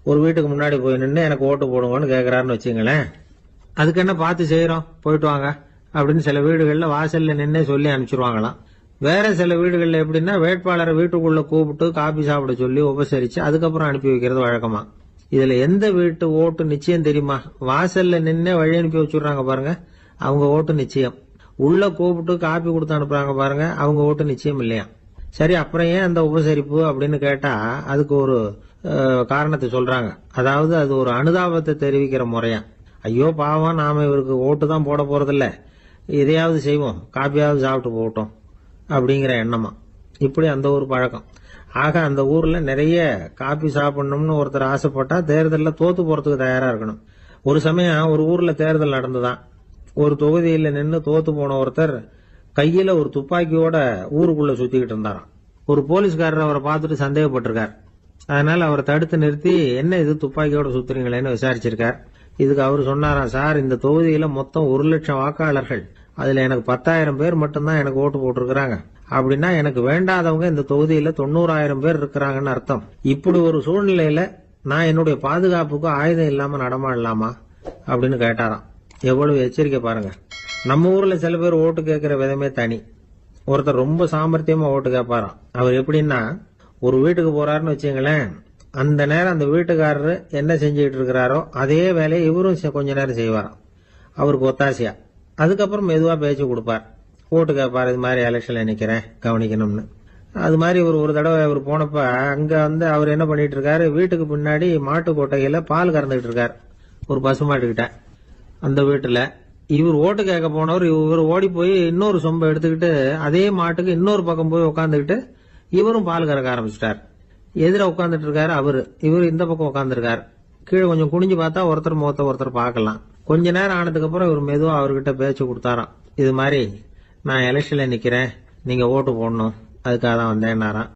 Speaker 1: ஒரு வீட்டுக்கு முன்னாடி போய் நின்று எனக்கு ஓட்டு போடுங்கன்னு கேட்கிறாருன்னு வச்சுங்களேன், அதுக்கு என்ன பார்த்து செய்யறோம், போயிட்டு வாங்க அப்படின்னு சில வீடுகள்ல வாசல்ல நின்னே சொல்லி அனுப்பிச்சிருவாங்களாம். வேற சில வீடுகள்ல எப்படின்னா, வேட்பாளரை வீட்டுக்குள்ள கூப்பிட்டு காபி சாப்பிட சொல்லி உபசரிச்சு அதுக்கப்புறம் அனுப்பி வைக்கிறது வழக்கமா. இதுல எந்த வீட்டு ஓட்டு நிச்சயம் தெரியுமா? வாசல்ல நின்னே வழி அனுப்பி வச்சுடுறாங்க பாருங்க, அவங்க ஓட்டு நிச்சயம். உள்ள கூப்பிட்டு காப்பி கொடுத்து அனுப்புறாங்க பாருங்க, அவங்க ஓட்டு நிச்சயம் இல்லையா. சரி, அப்புறம் ஏன் அந்த உபசரிப்பு அப்படின்னு கேட்டா அதுக்கு ஒரு காரணத்தை சொல்றாங்க. அதாவது அது ஒரு அனுதாபத்தை தெரிவிக்கிற முறையா. ஐயோ பாவம், நாம இவருக்கு ஓட்டு தான் போட போறதில்ல, இதையாவது செய்வோம், காப்பியாவது சாப்பிட்டு போகட்டும் அப்படிங்கிற எண்ணமா. இப்படி அந்த ஒரு பழக்கம். ஆக அந்த ஊர்ல நிறைய காப்பி சாப்பிடணும்னு ஒருத்தர் ஆசைப்பட்டா தேர்தலில் தோத்து போறதுக்கு தயாரா இருக்கணும். ஒரு சமயம் ஒரு ஊர்ல தேர்தல் நடந்துதான். ஒரு தொகுதியில நின்று தோத்து போன ஒருத்தர் கையில ஒரு துப்பாக்கியோட ஊருக்குள்ள சுத்திக்கிட்டு இருந்தாராம். ஒரு போலீஸ்காரர் அவரை பார்த்துட்டு சந்தேகப்பட்டிருக்கார். அதனால அவரை தடுத்து நிறுத்தி, என்ன இது துப்பாக்கியோட சுத்துறீங்களேன்னு விசாரிச்சிருக்கார். இதுக்கு அவர் சொன்னாராம், சார், இந்த தொகுதியில மொத்தம் 1,00,000 வாக்காளர்கள், அதுல எனக்கு 10,000 பேர் மட்டும்தான் எனக்கு ஓட்டு போட்டிருக்கிறாங்க. அப்படின்னா எனக்கு வேண்டாதவங்க இந்த தொகுதியில 90,000 பேர் இருக்கிறாங்கன்னு அர்த்தம். இப்படி ஒரு சூழ்நிலையில நான் என்னுடைய பாதுகாப்புக்கு ஆயுதம் இல்லாம நடமாடலாமா அப்படின்னு கேட்டாராம். எவ்வளவு எச்சரிக்கை பாருங்க. நம்ம ஊர்ல சில பேர் ஓட்டு கேட்கிற விதமே தனி. ஒருத்தர் ரொம்ப சாமர்த்தியமா ஓட்டு கேட்பாராம். அவர் எப்படின்னா, ஒரு வீட்டுக்கு போறாருன்னு வச்சுங்களேன், அந்த நேரம் அந்த வீட்டுக்காரரு என்ன செஞ்சுக்கிட்டு இருக்கிறாரோ அதே வேலையை இவரும் கொஞ்ச நேரம் செய்வாராம், அவருக்கு ஒத்தாசையா. அதுக்கப்புறம் மெதுவா பேச்சு கொடுப்பார், ஓட்டு கேட்பார், இது மாதிரி எலெக்ஷன்ல நிக்கிறேன் கவனிக்கணும்னு. அது மாதிரி ஒரு தடவை அவர் போனப்ப அங்க அவர் என்ன பண்ணிட்டு இருக்காரு, வீட்டுக்கு பின்னாடி மாட்டு கொட்டையில பால் கறந்துகிட்டு இருக்காரு ஒரு பசுமாட்டுக்கிட்ட. அந்த வீட்டுல இவர் ஓட்டு கேட்க போனவர் இவர் ஓடி போய் இன்னொரு சொம்பை எடுத்துக்கிட்டு அதே மாட்டுக்கு இன்னொரு பக்கம் போய் உட்காந்துக்கிட்டு இவரும் பால் கறக்க ஆரம்பிச்சிட்டார். எதிர உட்காந்துட்டு இருக்காரு இவர் இந்த பக்கம் உட்காந்துருக்காரு. கீழே கொஞ்சம் குனிஞ்சு பார்த்தா ஒருத்தர் முகத்தை ஒருத்தர் பார்க்கலாம். கொஞ்ச நேரம் ஆனதுக்கு அப்புறம் இவர் மெதுவா அவர்கிட்ட பேச்சு கொடுத்தாராம், இது மாதிரி நான் எலெக்ஷன்ல நிக்கிறேன், நீங்க ஓட்டு போடணும், அதுக்காக தான் வந்தேன்னாராம்.